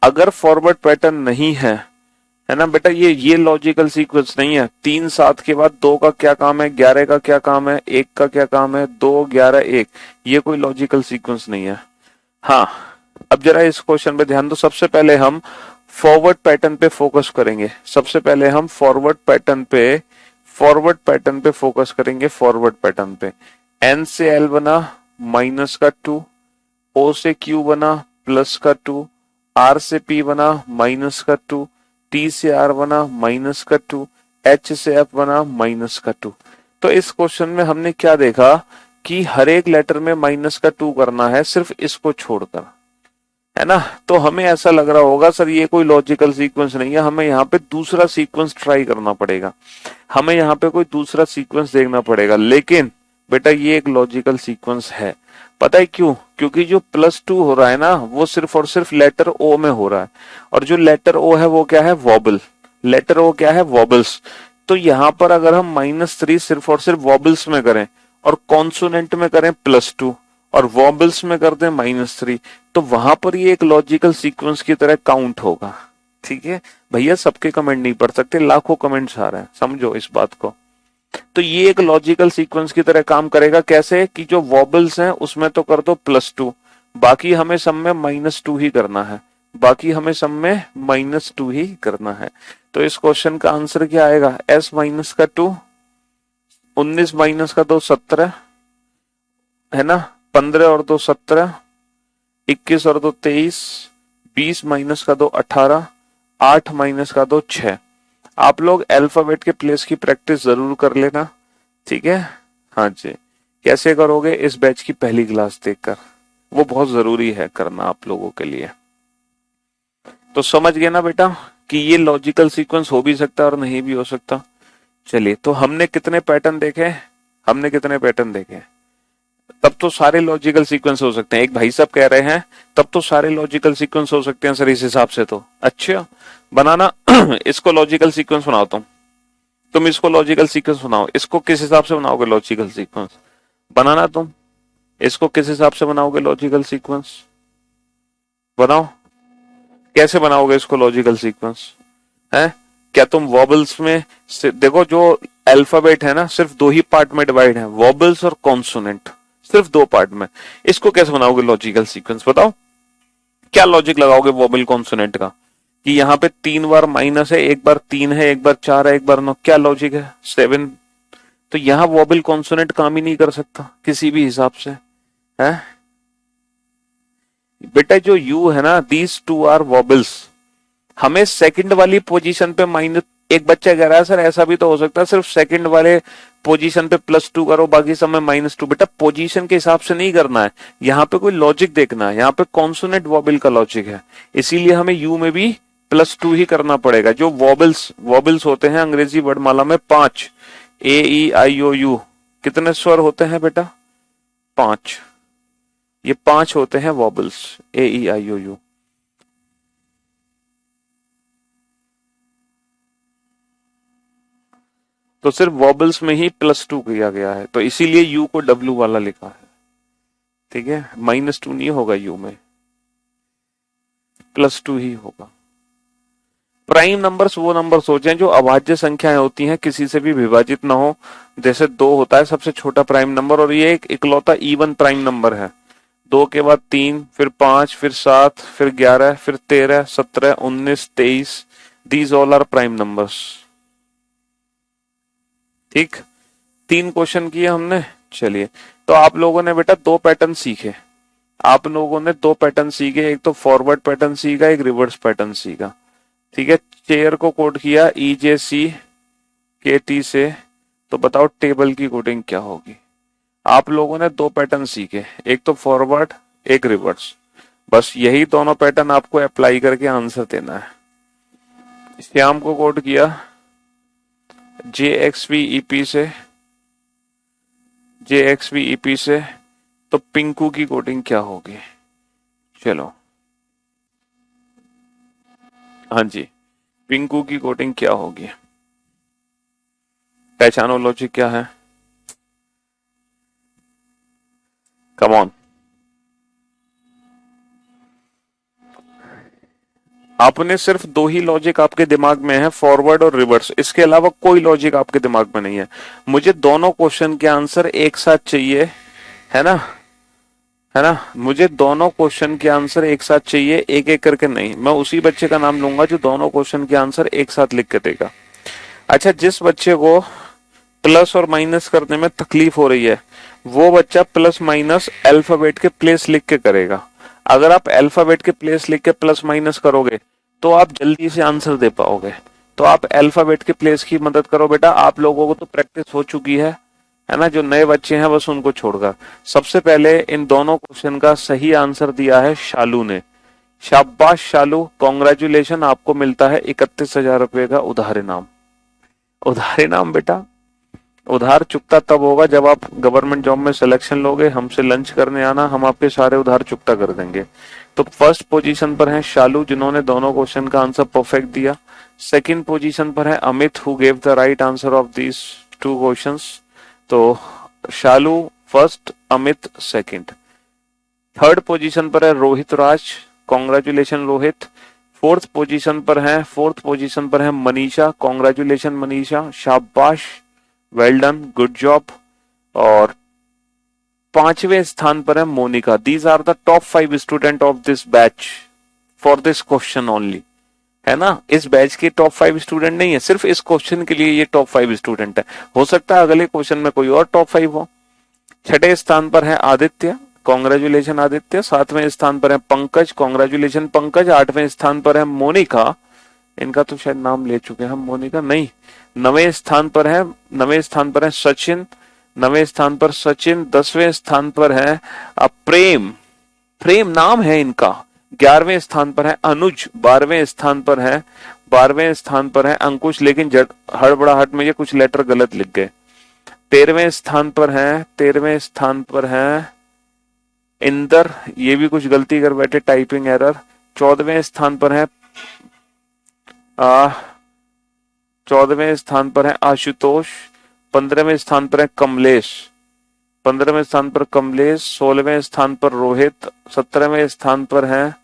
अगर फॉरवर्ड पैटर्न नहीं है ना बेटा, ये लॉजिकल सीक्वेंस नहीं है। 3 7 के बाद 2 का क्या काम है, 11 का क्या काम है, 1 का क्या काम है, 2 11 1, ये कोई लॉजिकल सीक्वेंस नहीं है। हाँ, अब जरा इस क्वेश्चन पे ध्यान दो, सबसे पहले हम फॉरवर्ड पैटर्न पे फोकस करेंगे, सबसे पहले हम फॉरवर्ड पैटर्न पे फोकस करेंगे, फॉरवर्ड पैटर्न पे। एन से एल बना -2, ओ से क्यू बना +2, आर से पी बना -2, टी से आर बना -2, एच से एफ बना -2। तो इस क्वेश्चन में हमने क्या देखा कि हर एक लेटर में -2 करना है, सिर्फ इसको छोड़कर, है ना। तो हमें ऐसा लग रहा होगा सर ये कोई लॉजिकल सीक्वेंस नहीं है, हमें यहाँ पे दूसरा सीक्वेंस ट्राई करना पड़ेगा, हमें यहाँ पे कोई दूसरा सीक्वेंस देखना पड़ेगा। लेकिन बेटा ये एक लॉजिकल सीक्वेंस है, पता है क्यों? क्योंकि जो +2 हो रहा है ना वो सिर्फ और सिर्फ लेटर ओ में हो रहा है, और जो लेटर ओ है वो क्या है, वॉबल। लेटर ओ क्या है, वॉबल्स। तो यहाँ पर अगर हम -3 सिर्फ और सिर्फ वॉबल्स में करें और कॉन्सोनेंट में करें +2 और वॉबल्स में कर दें -3, तो वहां पर ये एक लॉजिकल सीक्वेंस की तरह काउंट होगा। ठीक है भैया, सबके कमेंट नहीं पढ़ सकते, लाखों कमेंट्स आ रहे हैं, समझो इस बात को। तो ये एक लॉजिकल सीक्वेंस की तरह काम करेगा, कैसे कि जो वॉबल्स हैं उसमें तो कर दो +2, बाकी हमें सब में -2 ही करना है, बाकी हमें सब में -2 ही करना है। तो इस क्वेश्चन का आंसर क्या आएगा, s -2, 19 -2 17, है ना, 15 और 2 17, 21 और 2 23, 20 -2 18, 8 -2 6। आप लोग अल्फाबेट के प्लेस की प्रैक्टिस जरूर कर लेना, ठीक है। हाँ जी, कैसे करोगे, इस बैच की पहली क्लास देखकर, वो बहुत जरूरी है करना आप लोगों के लिए। तो समझ गए ना बेटा कि ये लॉजिकल सीक्वेंस हो भी सकता है और नहीं भी हो सकता। चलिए, तो हमने कितने पैटर्न देखे, हमने कितने पैटर्न देखे हैं? तब तो सारे लॉजिकल सीक्वेंस हो सकते हैं। एक भाई साहब कह रहे हैं तब तो सारे लॉजिकल सीक्वेंस हो सकते हैं सर इस हिसाब से तो। अच्छा बनाना इसको लॉजिकल सीक्वेंस बनाओ तुम इसको लॉजिकल सीक्वेंस बनाओ। इसको किस हिसाब से बनाओगे लॉजिकल सीक्वेंस? बनाना तुम इसको किस हिसाब से बनाओगे लॉजिकल सीक्वेंस? बनाओ। कैसे बनाओगे इसको लॉजिकल सीक्वेंस? है क्या तुम वॉबल्स में देखो, जो अल्फाबेट है ना सिर्फ दो ही पार्ट में डिवाइड है, वॉबल्स और कॉन्सोनेंट, सिर्फ दो पार्ट में। इसको कैसे बनाओगे लॉजिकल सीक्वेंस बताओ? क्या लॉजिक लगाओगे वॉबल कॉन्सोनेंट का कि यहाँ पे 3 बार माइनस है, एक बार 3 है, एक बार 4 है, एक बार 9, क्या लॉजिक है? 7। तो यहाँ वॉबल कॉन्सोनेंट काम ही नहीं कर सकता किसी भी हिसाब से है बेटा। जो यू है ना, दीज टू आर वॉबल्स। हमें सेकंड वाली पोजीशन पे माइनस, एक बच्चा कह रहा है सर ऐसा भी तो हो सकता है सिर्फ सेकंड वाले पोजीशन पे +2 करो बाकी समय -2। बेटा पोजीशन के हिसाब से नहीं करना है, यहाँ पे कोई लॉजिक देखना है। यहाँ पे कॉन्सोनेंट वॉबल का लॉजिक है, इसीलिए हमें यू में भी +2 ही करना पड़ेगा। जो वॉबल्स होते हैं अंग्रेजी वर्णमाला में 5, A E I O U, कितने स्वर होते हैं बेटा? 5। ये 5 होते हैं वॉबल्स, AEIOU। तो सिर्फ वॉबल्स में ही +2 किया गया है, तो इसीलिए यू को W वाला लिखा है। ठीक है, -2 नहीं होगा यू में, +2 ही होगा। प्राइम नंबर्स वो नंबर्स होते हैं जो अभाज्य संख्याएं होती हैं, किसी से भी विभाजित ना हो। जैसे 2 होता है सबसे छोटा प्राइम नंबर, और ये एक इकलौता इवन प्राइम नंबर है। 2 के बाद 3, फिर 5, फिर 7, फिर 11, फिर 13, 17, 19, 23। These all are prime numbers. ठीक, 3 क्वेश्चन किए हमने। चलिए, तो आप लोगों ने बेटा 2 पैटर्न सीखे। आप लोगों ने 2 पैटर्न सीखे, एक तो फॉरवर्ड पैटर्न सीखा, एक रिवर्स पैटर्न सीखा। ठीक है, चेयर को कोड किया EJCKT से। तो बताओ टेबल की कोडिंग क्या होगी? आप लोगों ने 2 पैटर्न सीखे, एक तो फॉरवर्ड, एक रिवर्स। बस यही दोनों पैटर्न आपको अप्लाई करके आंसर देना है। श्याम को कोड किया JXVEP से, तो पिंकू की कोडिंग क्या होगी? चलो, हाँ जी, पिंकू की कोडिंग क्या होगी? पहचानो लॉजिक क्या है? Come on. आपने सिर्फ 2 ही लॉजिक आपके दिमाग में है, फॉरवर्ड और रिवर्स, इसके अलावा कोई लॉजिक आपके दिमाग में नहीं है। मुझे दोनों क्वेश्चन के आंसर एक साथ चाहिए, है ना? है ना? मुझे दोनों क्वेश्चन के आंसर एक साथ चाहिए, एक एक करके नहीं। मैं उसी बच्चे का नाम लूंगा जो दोनों क्वेश्चन के आंसर एक साथ लिख के देगा। अच्छा, जिस बच्चे को प्लस और माइनस करने में तकलीफ हो रही है, वो बच्चा प्लस माइनस अल्फाबेट के प्लेस लिख के करेगा। अगर आप अल्फाबेट के प्लेस लिख के प्लस माइनस करोगे तो आप जल्दी से आंसर दे पाओगे। तो आप अल्फाबेट के प्लेस की मदद करो बेटा। आप लोगों को तो प्रैक्टिस हो चुकी है ना? जो नए बच्चे हैं बस उनको छोड़कर। सबसे पहले इन दोनों क्वेश्चन का सही आंसर दिया है शालू ने। शाबाश शालू, कॉन्ग्रेचुलेशन, आपको मिलता है 31,000 रुपए का उधार इनाम। उधार इनाम बेटा, उधार चुकता तब होगा जब आप गवर्नमेंट जॉब में सिलेक्शन लोगे। हमसे लंच करने आना, हम आपके सारे उधार चुकता कर देंगे। तो फर्स्ट पोजीशन पर है शालू, जिन्होंने दोनों क्वेश्चन का आंसर परफेक्ट दिया। सेकंड पोजीशन पर है Amit, who gave the right answer of these 2 questions. तो Shalu first, Amit second. Third position पर है Rohit Raj, congratulation Rohit. Fourth position पर है मनीषा, कॉन्ग्रेचुलेशन मनीषा, शाबाश, वेल डन, गुड जॉब। और 5वें स्थान पर है Monika. These are the top 5 student of this batch for this question only, है ना? इस बैच के टॉप 5 स्टूडेंट नहीं है, सिर्फ इस क्वेश्चन के लिए ये टॉप 5 स्टूडेंट है। हो सकता है अगले क्वेश्चन में कोई और टॉप 5 हो। 6ठे स्थान पर है आदित्य, कॉन्ग्रेचुलेशन आदित्य। 7वें स्थान पर है पंकज, कॉन्ग्रेचुलेशन पंकज। 8वें स्थान पर है मोनिका, इनका तो शायद नाम ले चुके हैं हम, मोनिका नहीं। 9वें स्थान पर है सचिन, 9वें स्थान पर सचिन। 10वें स्थान पर है प्रेम, प्रेम नाम है इनका। 11वें स्थान पर है अनुज। 12वें स्थान पर है अंकुश, लेकिन हड़बड़ाहट में ये कुछ लेटर गलत लिख गए। 13वें स्थान पर हैं इंदर, ये भी कुछ गलती कर बैठे, टाइपिंग एरर। 14वें स्थान पर है 14वें स्थान पर है आशुतोष। 15वें स्थान पर है कमलेश। 15वें स्थान पर कमलेश। 16वें स्थान पर रोहित। 17वें स्थान पर है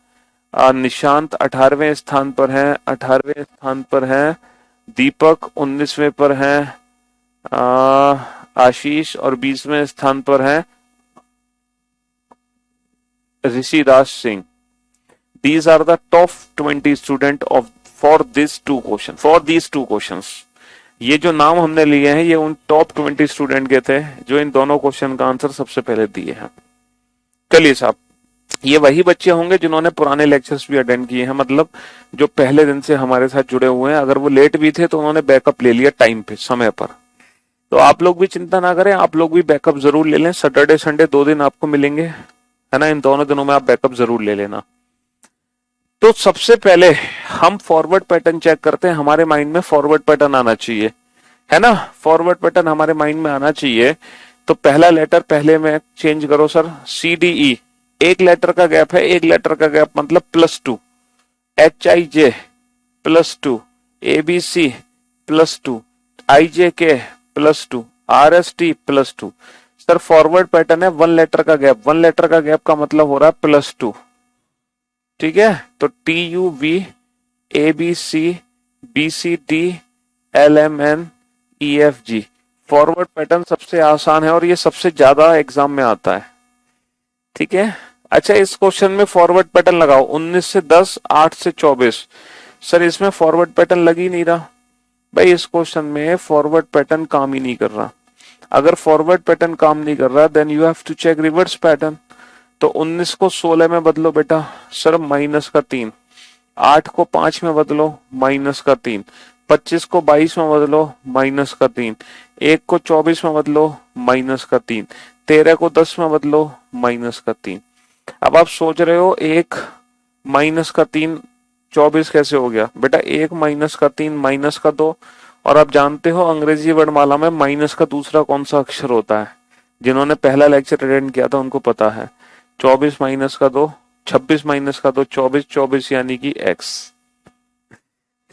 निशांत। 18वें स्थान पर है दीपक। 19वें पर है आशीष और 20वें स्थान पर है Rishiraj Singh. These are the top 20 student of for these two questions. ये जो नाम हमने लिए हैं ये उन टॉप 20 स्टूडेंट के थे जो इन दोनों क्वेश्चन का आंसर सबसे पहले दिए हैं। चलिए साहब, ये वही बच्चे होंगे जिन्होंने पुराने लेक्चर्स भी अटेंड किए हैं, मतलब जो पहले दिन से हमारे साथ जुड़े हुए हैं। अगर वो लेट भी थे तो उन्होंने बैकअप ले लिया टाइम पे, समय पर। तो आप लोग भी चिंता ना करें, आप लोग भी बैकअप जरूर ले लें। सैटरडे संडे 2 दिन आपको मिलेंगे, है ना। इन दोनों दिनों में आप बैकअप जरूर ले लेना। तो सबसे पहले हम फॉरवर्ड पैटर्न चेक करते हैं। हमारे माइंड में फॉरवर्ड पैटर्न आना चाहिए, है ना। फॉरवर्ड पैटर्न हमारे माइंड में आना चाहिए। तो पहला लेटर पहले में चेंज करो सर, CDE। एक लेटर का गैप है, एक लेटर का गैप मतलब +2। HIJ +2। ABC +2। IJK +2। RST +2। Sir forward pattern है 1 लेटर का गैप। 1 लेटर का गैप का मतलब हो रहा है +2, ठीक है। तो TUV ABC BCD LMN EFG forward pattern सबसे आसान है और ये सबसे ज्यादा एग्जाम में आता है, ठीक है। अच्छा, इस क्वेश्चन में फॉरवर्ड पैटर्न लगाओ। 19 से 10, 8 से 24। सर इसमें फॉरवर्ड पैटर्न लग ही नहीं रहा भाई। इस क्वेश्चन में फॉरवर्ड पैटर्न काम ही नहीं कर रहा। अगर फॉरवर्ड पैटर्न काम नहीं कर रहा then you have to check reverse pattern. तो 19 को 16 में बदलो बेटा, सर -3। 8 को 5 में बदलो, -3। 25 को 22 में बदलो, -3। 1 को 24 में बदलो, -3। 13 को 10 में बदलो, -3। अब आप सोच रहे हो 1 -3 24 कैसे हो गया बेटा। 1 -3 -2। और आप जानते हो अंग्रेजी वर्णमाला में माइनस का दूसरा कौन सा अक्षर होता है। जिन्होंने पहला लेक्चर अटेंड किया था उनको पता है। 24 -2 26 -2 24। 24 यानी कि x,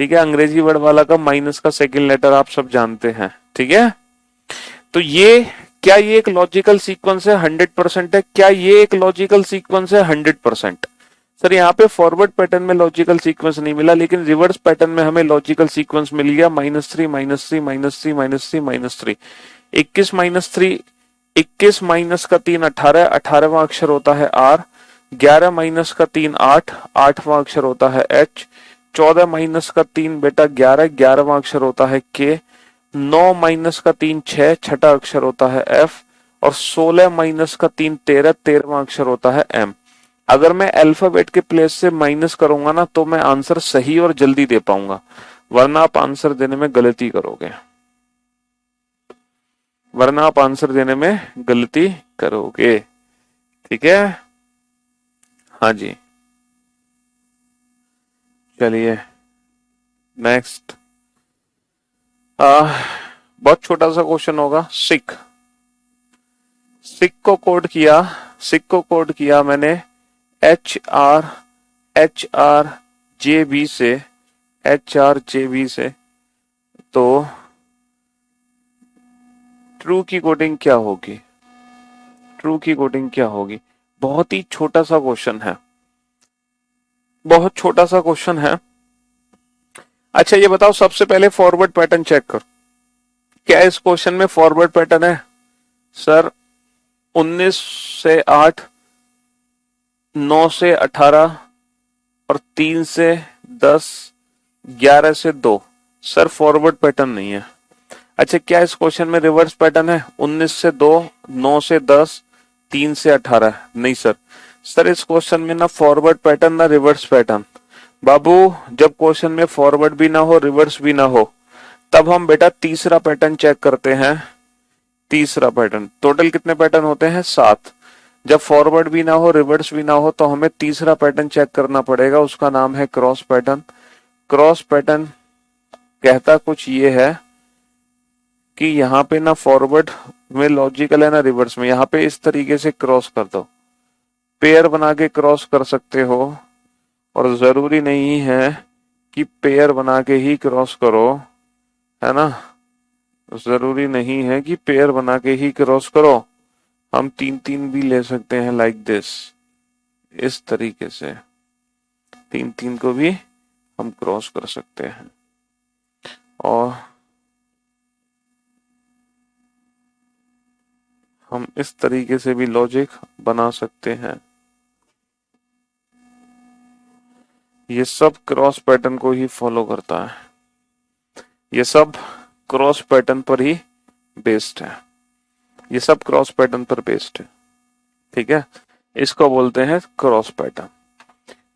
ठीक है। अंग्रेजी वर्णमाला का माइनस का सेकंड लेटर आप सब जानते हैं, ठीक है। तो ये क्या ये एक लॉजिकल सीक्वेंस है? 100% है। क्या ये एक लॉजिकल सीक्वेंस है? 100%। सर यहाँ पे फॉरवर्ड पैटर्न में लॉजिकल सीक्वेंस नहीं मिला, लेकिन रिवर्स पैटर्न में हमें लॉजिकल सीक्वेंस मिल गया। -3 -3 -3 -3 -3। 21 -3 21 -3 18। 18वां अक्षर होता है R। 11 -3 8। 8वां अक्षर होता है H। 14 -3 बेटा 11। 11वां अक्षर होता है K। 9 -3 6। छठा अक्षर होता है F। और 16 -3 13। 13वां अक्षर होता है M। अगर मैं अल्फाबेट के प्लेस से माइनस करूंगा ना तो मैं आंसर सही और जल्दी दे पाऊंगा, वरना आप आंसर देने में गलती करोगे। ठीक है। हाँ जी, चलिए नेक्स्ट। बहुत छोटा सा क्वेश्चन होगा। सिख को कोड किया मैंने HRJB से। तो ट्रू की कोडिंग क्या होगी? बहुत ही छोटा सा क्वेश्चन है। अच्छा ये बताओ, सबसे पहले फॉरवर्ड पैटर्न चेक कर। क्या इस क्वेश्चन में फॉरवर्ड पैटर्न है? सर 19 से 8, 9 से 18 और 3 से 10, 11 से 2। सर फॉरवर्ड पैटर्न नहीं है। अच्छा, क्या इस क्वेश्चन में रिवर्स पैटर्न है? 19 से 2, 9 से 10, 3 से 18। नहीं सर इस क्वेश्चन में ना फॉरवर्ड पैटर्न ना रिवर्स पैटर्न। बाबू जब क्वेश्चन में फॉरवर्ड भी ना हो रिवर्स भी ना हो तब हम बेटा तीसरा पैटर्न चेक करते हैं। तीसरा पैटर्न, टोटल कितने पैटर्न होते हैं? 7। जब फॉरवर्ड भी ना हो रिवर्स भी ना हो तो हमें तीसरा पैटर्न चेक करना पड़ेगा, उसका नाम है क्रॉस पैटर्न। क्रॉस पैटर्न कहता कुछ ये है कि यहाँ पे ना फॉरवर्ड में लॉजिकल है ना रिवर्स में, यहाँ पे इस तरीके से क्रॉस कर दो, पेयर बना के क्रॉस कर सकते हो, और जरूरी नहीं है कि पेयर बना के ही क्रॉस करो, है ना, जरूरी नहीं है कि पेयर बना के ही क्रॉस करो, हम तीन तीन भी ले सकते हैं लाइक दिस, इस तरीके से तीन तीन को भी हम क्रॉस कर सकते हैं, और हम इस तरीके से भी लॉजिक बना सकते हैं। ये सब क्रॉस पैटर्न को ही फॉलो करता है, ये सब क्रॉस पैटर्न पर ही बेस्ड है, ये सब क्रॉस पैटर्न पर बेस्ड है, ठीक है, इसको बोलते हैं क्रॉस पैटर्न।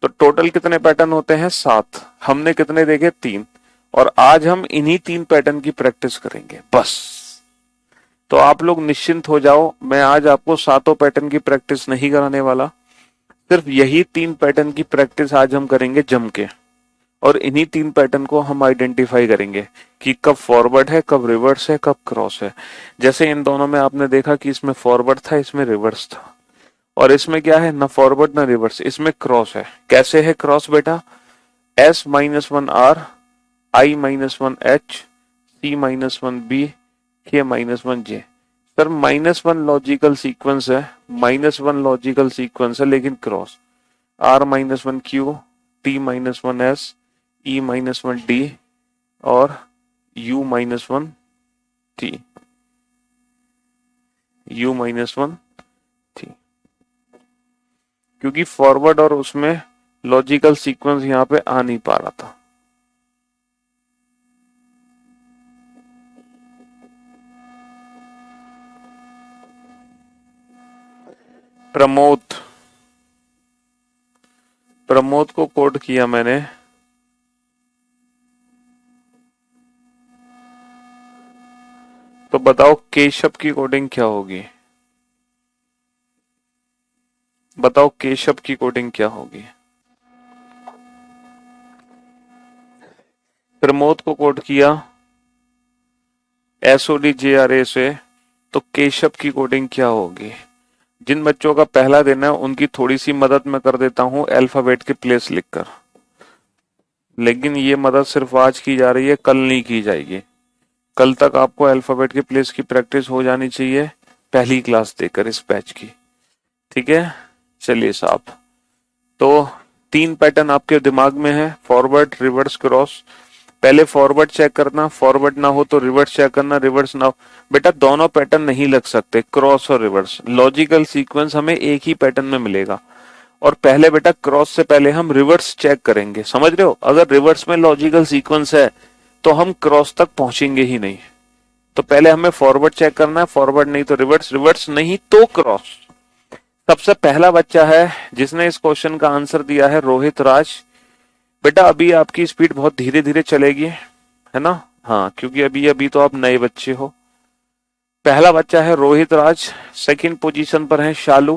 तो टोटल कितने पैटर्न होते हैं? 7। हमने कितने देखे? 3। और आज हम इन्हीं 3 पैटर्न की प्रैक्टिस करेंगे बस। तो आप लोग निश्चिंत हो जाओ, मैं आज आपको 7 पैटर्न की प्रैक्टिस नहीं कराने वाला, सिर्फ यही 3 पैटर्न की प्रैक्टिस आज हम करेंगे जम के, और इन्हीं 3 पैटर्न को हम आइडेंटिफाई करेंगे कि कब फॉरवर्ड है, कब रिवर्स है, कब क्रॉस है। जैसे इन दोनों में आपने देखा कि इसमें फॉरवर्ड था, इसमें रिवर्स था, और इसमें क्या है? ना फॉरवर्ड ना रिवर्स, इसमें क्रॉस है। कैसे है क्रॉस बेटा? S-1R, I-1H, C-1B, K-1J। Sir -1 logical sequence है, -1 लॉजिकल सीक्वेंस है, लेकिन क्रॉस। R-1Q, T-1S, E-1D और U-1T, U-1T, क्योंकि फॉरवर्ड और उसमें लॉजिकल सीक्वेंस यहां पे आ नहीं पा रहा था। प्रमोद को कोड किया मैंने, तो बताओ केशव की कोडिंग क्या होगी? बताओ केशव की कोडिंग क्या होगी? प्रमोद को कोड किया SODJRA से, तो केशव की कोडिंग क्या होगी? जिन बच्चों का पहला दिन है उनकी थोड़ी सी मदद मैं कर देता हूं अल्फाबेट के प्लेस लिखकर, लेकिन ये मदद सिर्फ आज की जा रही है, कल नहीं की जाएगी। कल तक आपको अल्फाबेट के प्लेस की प्रैक्टिस हो जानी चाहिए पहली क्लास देकर इस बैच की, ठीक है। चलिए साहब, तो 3 पैटर्न आपके दिमाग में है, फॉरवर्ड, रिवर्स, क्रॉस। पहले फॉरवर्ड चेक करना, फॉरवर्ड ना हो तो रिवर्स चेक करना, रिवर्स ना हो। बेटा दोनों पैटर्न नहीं लग सकते, क्रॉस और रिवर्स, लॉजिकल सीक्वेंस हमें एक ही पैटर्न में मिलेगा। और पहले बेटा क्रॉस से पहले हम रिवर्स चेक करेंगे, समझ रहे हो? अगर रिवर्स में लॉजिकल सीक्वेंस है तो हम क्रॉस तक पहुंचेंगे ही नहीं। तो पहले हमें फॉरवर्ड चेक करना है, फॉरवर्ड नहीं तो रिवर्स, रिवर्स नहीं तो क्रॉस। सबसे पहला बच्चा है जिसने इस क्वेश्चन का आंसर दिया है रोहित राज। बेटा अभी आपकी स्पीड बहुत धीरे धीरे चलेगी, है ना? हाँ, क्योंकि अभी तो आप नए बच्चे हो। पहला बच्चा है रोहित राज, सेकंड पोजीशन पर है शालू,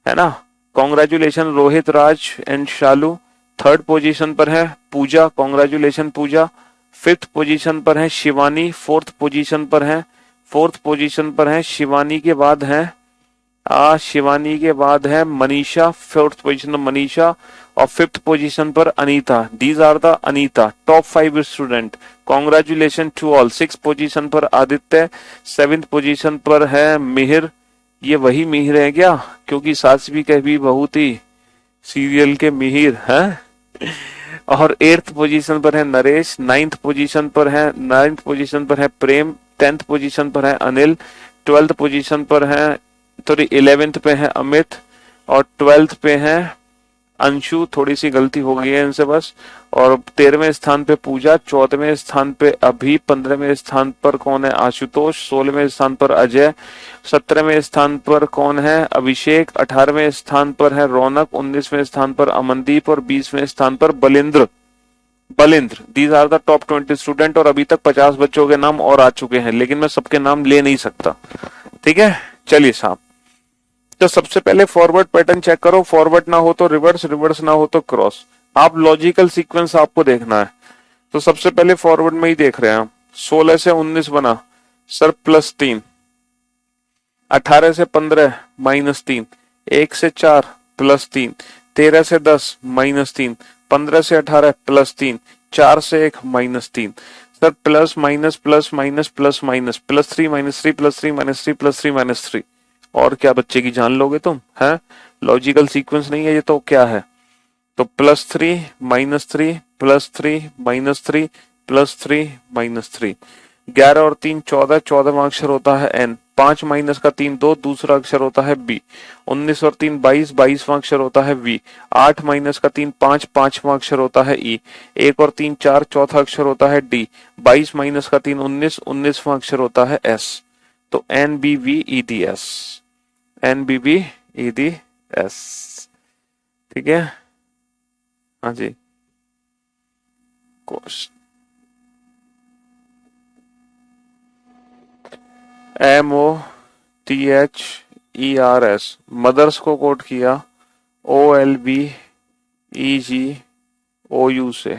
है ना? Congratulation Rohit Raj and Shalu. Third position पर है पूजा, कॉन्ग्रेचुलेशन पूजा। फिफ्थ पोजीशन पर है शिवानी, फोर्थ पोजीशन पर है शिवानी के बाद है शिवानी के बाद है मनीषा, फोर्थ पोजीशन पर मनीषा, और फिफ्थ पोजीशन पर Anita. These are the Anita top 5 student, congratulation to all. Six position पर आदित्य, सेवेंथ पोजीशन पर है मिहिर, ये वही मिहिर है क्या? क्योंकि सास भी कहवी बहू थी सीरियल के मिहिर है। और एट्थ पोजीशन पर है नरेश, नाइन्थ पोजीशन पर है प्रेम, 10th पोजीशन पर है अनिल, 12th पोजीशन पर है 11th पे है अमित, और 12th पे है अंशु। थोड़ी सी गलती हो गई है इनसे बस। और 13वें स्थान पे पूजा, 14वें स्थान पे अभी, 15वें स्थान पर कौन है? आशुतोष, 16वें स्थान पर अजय, 17वें स्थान पर कौन है? अभिषेक, 18वें स्थान पर है रौनक, 19वें स्थान पर अमनदीप, और 20वें स्थान पर Balindra. These are the top 20 student. और अभी तक 50 बच्चों के नाम और आ चुके हैं, लेकिन मैं सबके नाम ले नहीं सकता, ठीक है। चलिए साहब, तो सबसे पहले फॉरवर्ड पैटर्न चेक करो, फॉरवर्ड ना हो तो रिवर्स, रिवर्स ना हो तो क्रॉस। आप लॉजिकल सीक्वेंस आपको देखना है, तो सबसे पहले फॉरवर्ड में ही देख रहे हैं हम। 16 से 19 बना, सर +3, 18 से 15 -3, 1 से 4 +3, 13 से 10 -3, 15 से 18 +3, 4 से 1 -3। Sir plus minus plus minus plus minus +3 -3 +3 -3 +3 -3। और क्या बच्चे की जान लोगे तुम, है? लॉजिकल सीक्वेंस नहीं है ये तो, क्या है? तो +3 -3 +3 -3 +3 -3। 11 और 3 14, 14वां अक्षर होता है n। 5 माइनस का 3 2, दूसरा अक्षर होता है b। 19 और 3 22, 22वां अक्षर होता है v। 8 माइनस का 3 5, 5वां अक्षर होता है e। 1 और 3 4, चौथा अक्षर होता है d। 22 माइनस का 3 19, 19वां अक्षर होता है s। तो NBVEDS, NBVEDS। ठीक है, हाँ जी। MOTHERS, मदर्स को कोट किया OLBEGOU से।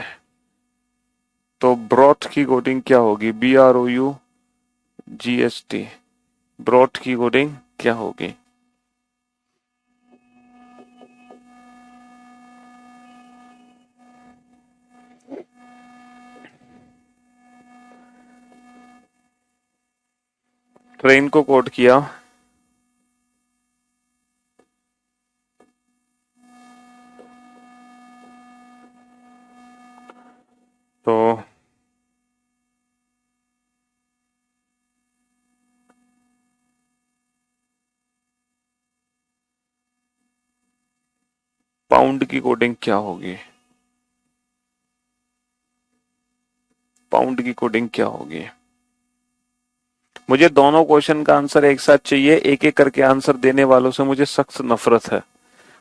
तो ब्रॉथ की कोडिंग क्या होगी? BROUGST। ब्रॉथ की कोडिंग क्या होगी? ट्रेन को कोड किया तो पाउंड की कोडिंग क्या होगी? पाउंड की कोडिंग क्या होगी? मुझे दोनों क्वेश्चन का आंसर एक साथ चाहिए। एक एक करके आंसर देने वालों से मुझे सख्त नफरत है।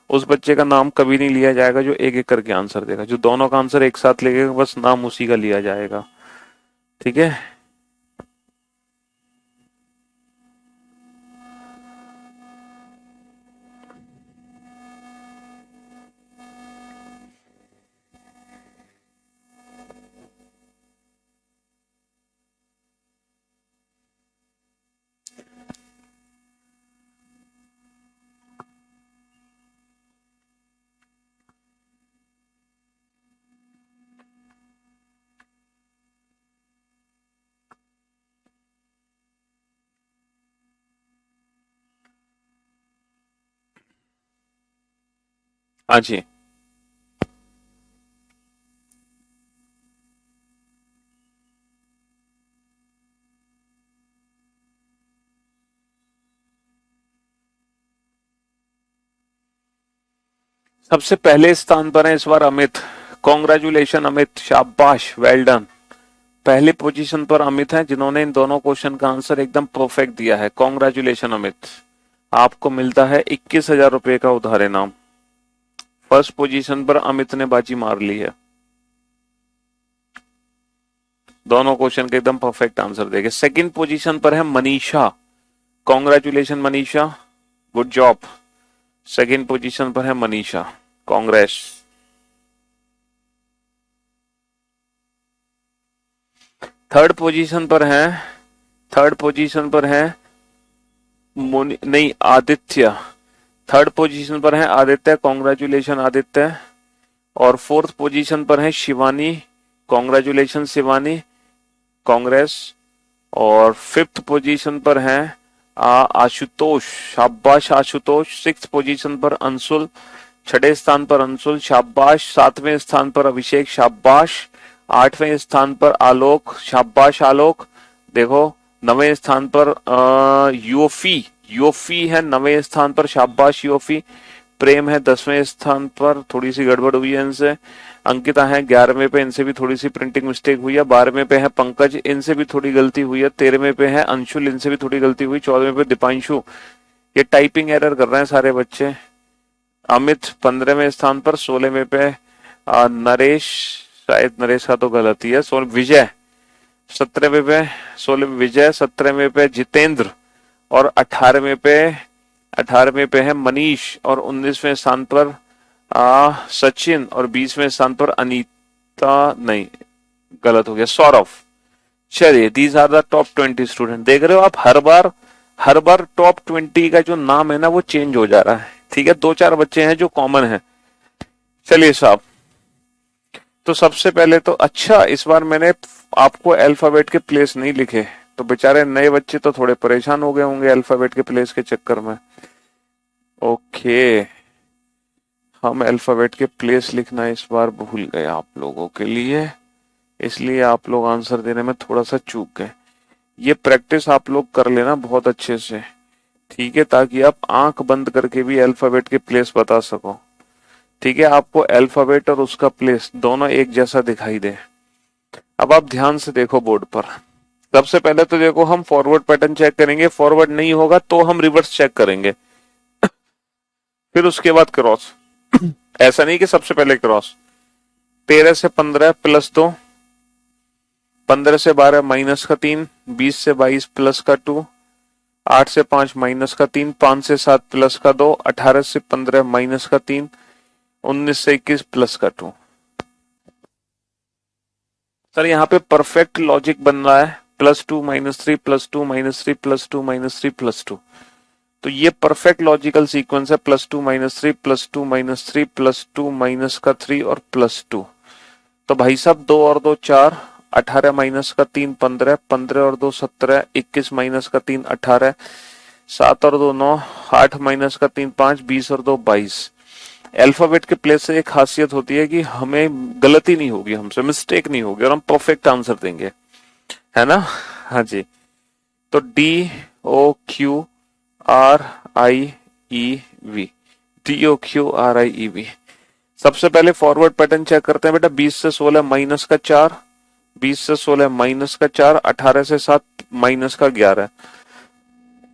उस बच्चे का नाम कभी नहीं लिया जाएगा जो एक एक करके आंसर देगा। जो दोनों का आंसर एक साथ लेगा बस नाम उसी का लिया जाएगा। ठीक है, हाँ जी। सबसे पहले स्थान पर है इस बार अमित। कॉन्ग्रेचुलेशन अमित, शाबाश, वेल डन। पहली पोजीशन पर अमित है जिन्होंने इन दोनों क्वेश्चन का आंसर एकदम परफेक्ट दिया है। कॉन्ग्रेचुलेशन अमित, आपको मिलता है 21,000 रुपए का उधार इनाम। फर्स्ट पोजीशन पर अमित ने बाजी मार ली है। दोनों क्वेश्चन के एकदम परफेक्ट आंसर देंगे। सेकंड पोजीशन पर है Manisha. Congratulation Manisha, good job. Second position पर है मनीषा, कांग्रेस। थर्ड पोजीशन पर है, थर्ड पोजीशन पर है नहीं, आदित्य। थर्ड पोजीशन पर है आदित्य, कॉन्ग्रेचुलेशन आदित्य। और फोर्थ पोजीशन पर है शिवानी, कॉन्ग्रेचुलेशन शिवानी, कांग्रेस। और फिफ्थ पोजीशन पर है आशुतोष, शाबाश आशुतोष। सिक्स्थ पोजीशन पर अंशुल, छठे स्थान पर अंशुल, शाबाश। सातवें स्थान पर अभिषेक, शाबाश। आठवें स्थान पर आलोक, शाबाश आलोक। देखो, नवें स्थान पर योफी, योफी है नवें स्थान पर, शाबाश योफी। प्रेम है 10वें स्थान पर, थोड़ी सी गड़बड़ हुई है इनसे। अंकिता है 11वें पे, इनसे भी थोड़ी सी प्रिंटिंग मिस्टेक हुई है। 12वें पे है पंकज, इनसे भी थोड़ी गलती हुई है। 13वें पे है अंशुल, इनसे भी थोड़ी गलती हुई। 14वें पे दीपांशु, ये टाइपिंग एरर कर रहे हैं सारे बच्चे। अमित 15वें स्थान पर। 16वें पे नरेश, शायद नरेश का तो गलत ही है। विजय 17वें पे, 16वें विजय, 17वें पे जितेंद्र। और 18वें पे है मनीष। और 19वें स्थान पर सचिन। और 20वें स्थान पर अनीता, नहीं गलत हो गया, सौरभ। चलिए, these are the top 20 student. देख रहे हो आप, हर बार टॉप 20 का जो नाम है ना वो चेंज हो जा रहा है। ठीक है, दो चार बच्चे हैं जो कॉमन है। चलिए साहब, तो सबसे पहले तो अच्छा, इस बार मैंने आपको अल्फाबेट के प्लेस नहीं लिखे, तो बेचारे नए बच्चे तो थोड़े परेशान हो गए होंगे अल्फाबेट के प्लेस के चक्कर में। ओके, हम अल्फाबेट के प्लेस लिखना इस बार भूल गए आप लोगों के लिए, इसलिए आप लोग आंसर देने में थोड़ा सा चूक गए। ये प्रैक्टिस आप लोग कर लेना बहुत अच्छे से, ठीक है, ताकि आप आंख बंद करके भी अल्फाबेट के प्लेस बता सको। ठीक है, आपको अल्फाबेट और उसका प्लेस दोनों एक जैसा दिखाई दे। अब आप ध्यान से देखो बोर्ड पर। सबसे पहले तो देखो, हम फॉरवर्ड पैटर्न चेक करेंगे, फॉरवर्ड नहीं होगा तो हम रिवर्स चेक करेंगे, फिर उसके बाद क्रॉस। ऐसा नहीं कि सबसे पहले क्रॉस। 13 से 15 प्लस 2, 15 से 12 माइनस का 3, 20 से 22 प्लस का 2, 8 से 5 माइनस का 3, 5 से 7 प्लस का 2, 18 से 15 माइनस का 3, 19 से 21 प्लस का 2। सर यहाँ पे परफेक्ट लॉजिक बन रहा है, +2 -3 +2 -3 +2 -3 +2। तो ये परफेक्ट लॉजिकल सीक्वेंस है, +2 -3 +2 -3 +2 माइनस का 3 और +2। तो भाई साहब 2 और 2 4, 18 माइनस का 3 15, 15 और 2 17, 21 माइनस का 3 18, 7 और 2 9, 8 माइनस का 3 5, 20 और 2 22। अल्फाबेट के प्लेस से एक खासियत होती है कि हमें गलती नहीं होगी, हमसे मिस्टेक नहीं होगी और हम परफेक्ट आंसर देंगे, है ना। हाँ जी, तो DOQRIEV, DOQRIEV। सबसे पहले फॉरवर्ड पैटर्न चेक करते हैं बेटा। 20 से 16 माइनस का 4, 20 से 16 माइनस का 4, 18 से 7 माइनस का 11।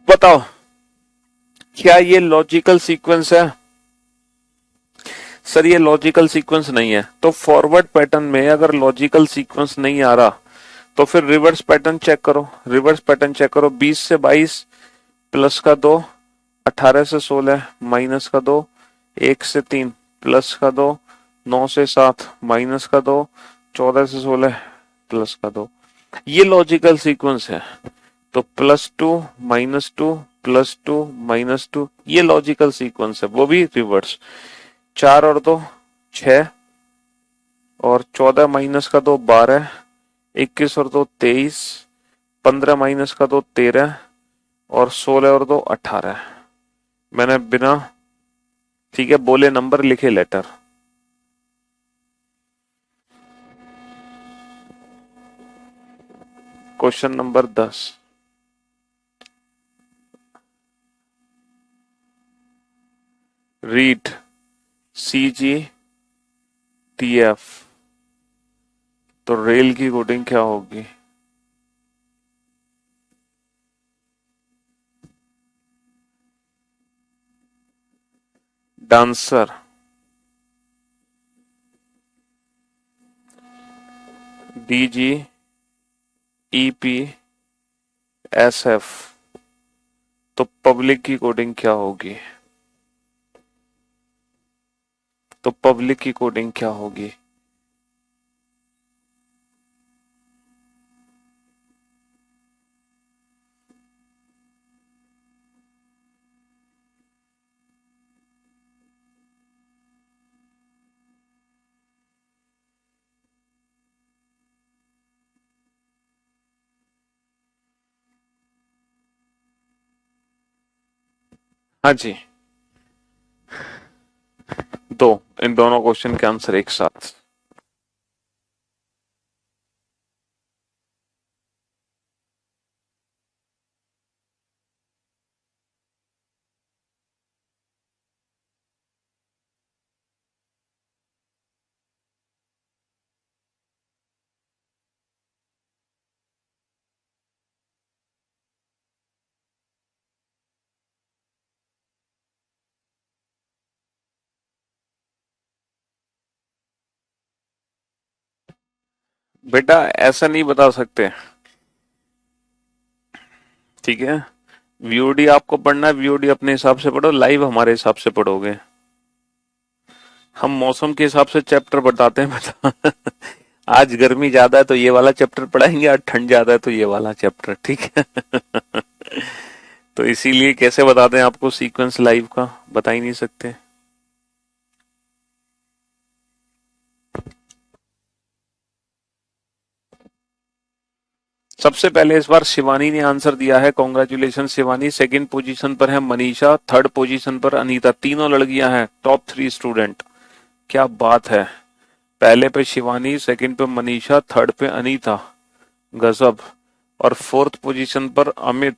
बताओ क्या ये लॉजिकल सीक्वेंस है? सर ये लॉजिकल सीक्वेंस नहीं है। तो फॉरवर्ड पैटर्न में अगर लॉजिकल सीक्वेंस नहीं आ रहा तो फिर रिवर्स पैटर्न चेक करो। रिवर्स पैटर्न चेक करो। 20 से 22 प्लस का 2, 18 से 16 माइनस का 2, 1 से 3 प्लस का 2, 9 से 7 माइनस का 2, 14 से 16 प्लस का 2। ये लॉजिकल सीक्वेंस है। तो +2 -2 +2 -2, ये लॉजिकल सीक्वेंस है, वो भी रिवर्स। 4 और 2 6, और 14 माइनस का 2 12, 21 और 2 23, 15 माइनस का 2 13, और 16 और 2 18। मैंने बिना ठीक है बोले नंबर लिखे letter. Question number 10, read CGTF। तो रेल की कोडिंग क्या होगी? Dancer, DGEPSF। तो पब्लिक की कोडिंग क्या होगी? तो पब्लिक की कोडिंग क्या होगी? हाँ जी, इन दोनों क्वेश्चन के आंसर एक साथ। बेटा ऐसा नहीं बता सकते, ठीक है। वीओडी आपको पढ़ना है, वीओडी अपने हिसाब से पढ़ो, लाइव हमारे हिसाब से पढ़ोगे। हम मौसम के हिसाब से चैप्टर बताते हैं बेटा। आज गर्मी ज्यादा है तो ये वाला चैप्टर पढ़ाएंगे, आज ठंड ज्यादा है तो ये वाला चैप्टर, ठीक है। तो इसीलिए कैसे बता दें आपको सीक्वेंस लाइव का, बता ही नहीं सकते। सबसे पहले इस बार शिवानी ने आंसर दिया है, कॉन्ग्रेचुलेशन शिवानी। सेकंड पोजीशन पर है मनीषा, थर्ड पोजीशन पर अनीता। तीनों लड़कियां हैं, टॉप 3 स्टूडेंट। क्या बात है। पहले पे शिवानी, सेकंड पे मनीषा, थर्ड पे अनीता। गजब। और फोर्थ पोजीशन पर अमित,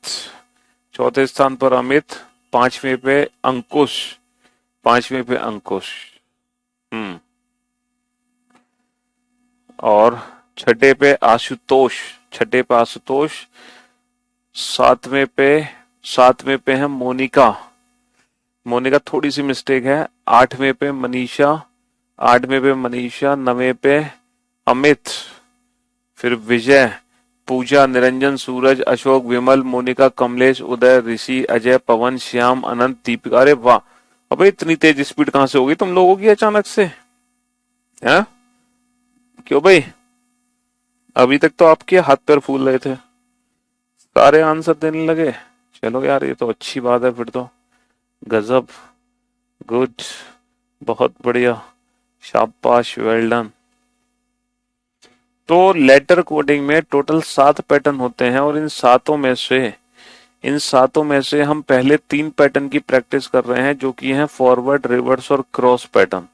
चौथे स्थान पर अमित, पांचवें पे अंकुश, पांचवें पे अंकुश। हम्म। और छठे पे आशुतोष, छठे पे आशुतोष। सातवें पे, सातवें पे है मोनिका, मोनिका थोड़ी सी मिस्टेक है। आठवें पे मनीषा, आठवें पे मनीषा, नवे पे अमित, फिर विजय, पूजा, निरंजन, सूरज, अशोक, विमल, मोनिका, कमलेश, उदय, ऋषि, अजय, पवन, श्याम, अनंत, दीपिका। अरे वाह, अबे इतनी तेज स्पीड कहां से होगी तुम लोगों की अचानक से, है? क्यों भाई, अभी तक तो आपके हाथ पैर फूल रहे थे, सारे आंसर देने लगे। चलो यार, ये तो अच्छी बात है फिर तो। गजब, गुड, बहुत बढ़िया, शाबाश, वेल डन। तो लेटर कोडिंग में टोटल 7 पैटर्न होते हैं, और इन सातों में से हम पहले 3 पैटर्न की प्रैक्टिस कर रहे हैं, जो कि हैं फॉरवर्ड, रिवर्स और क्रॉस पैटर्न।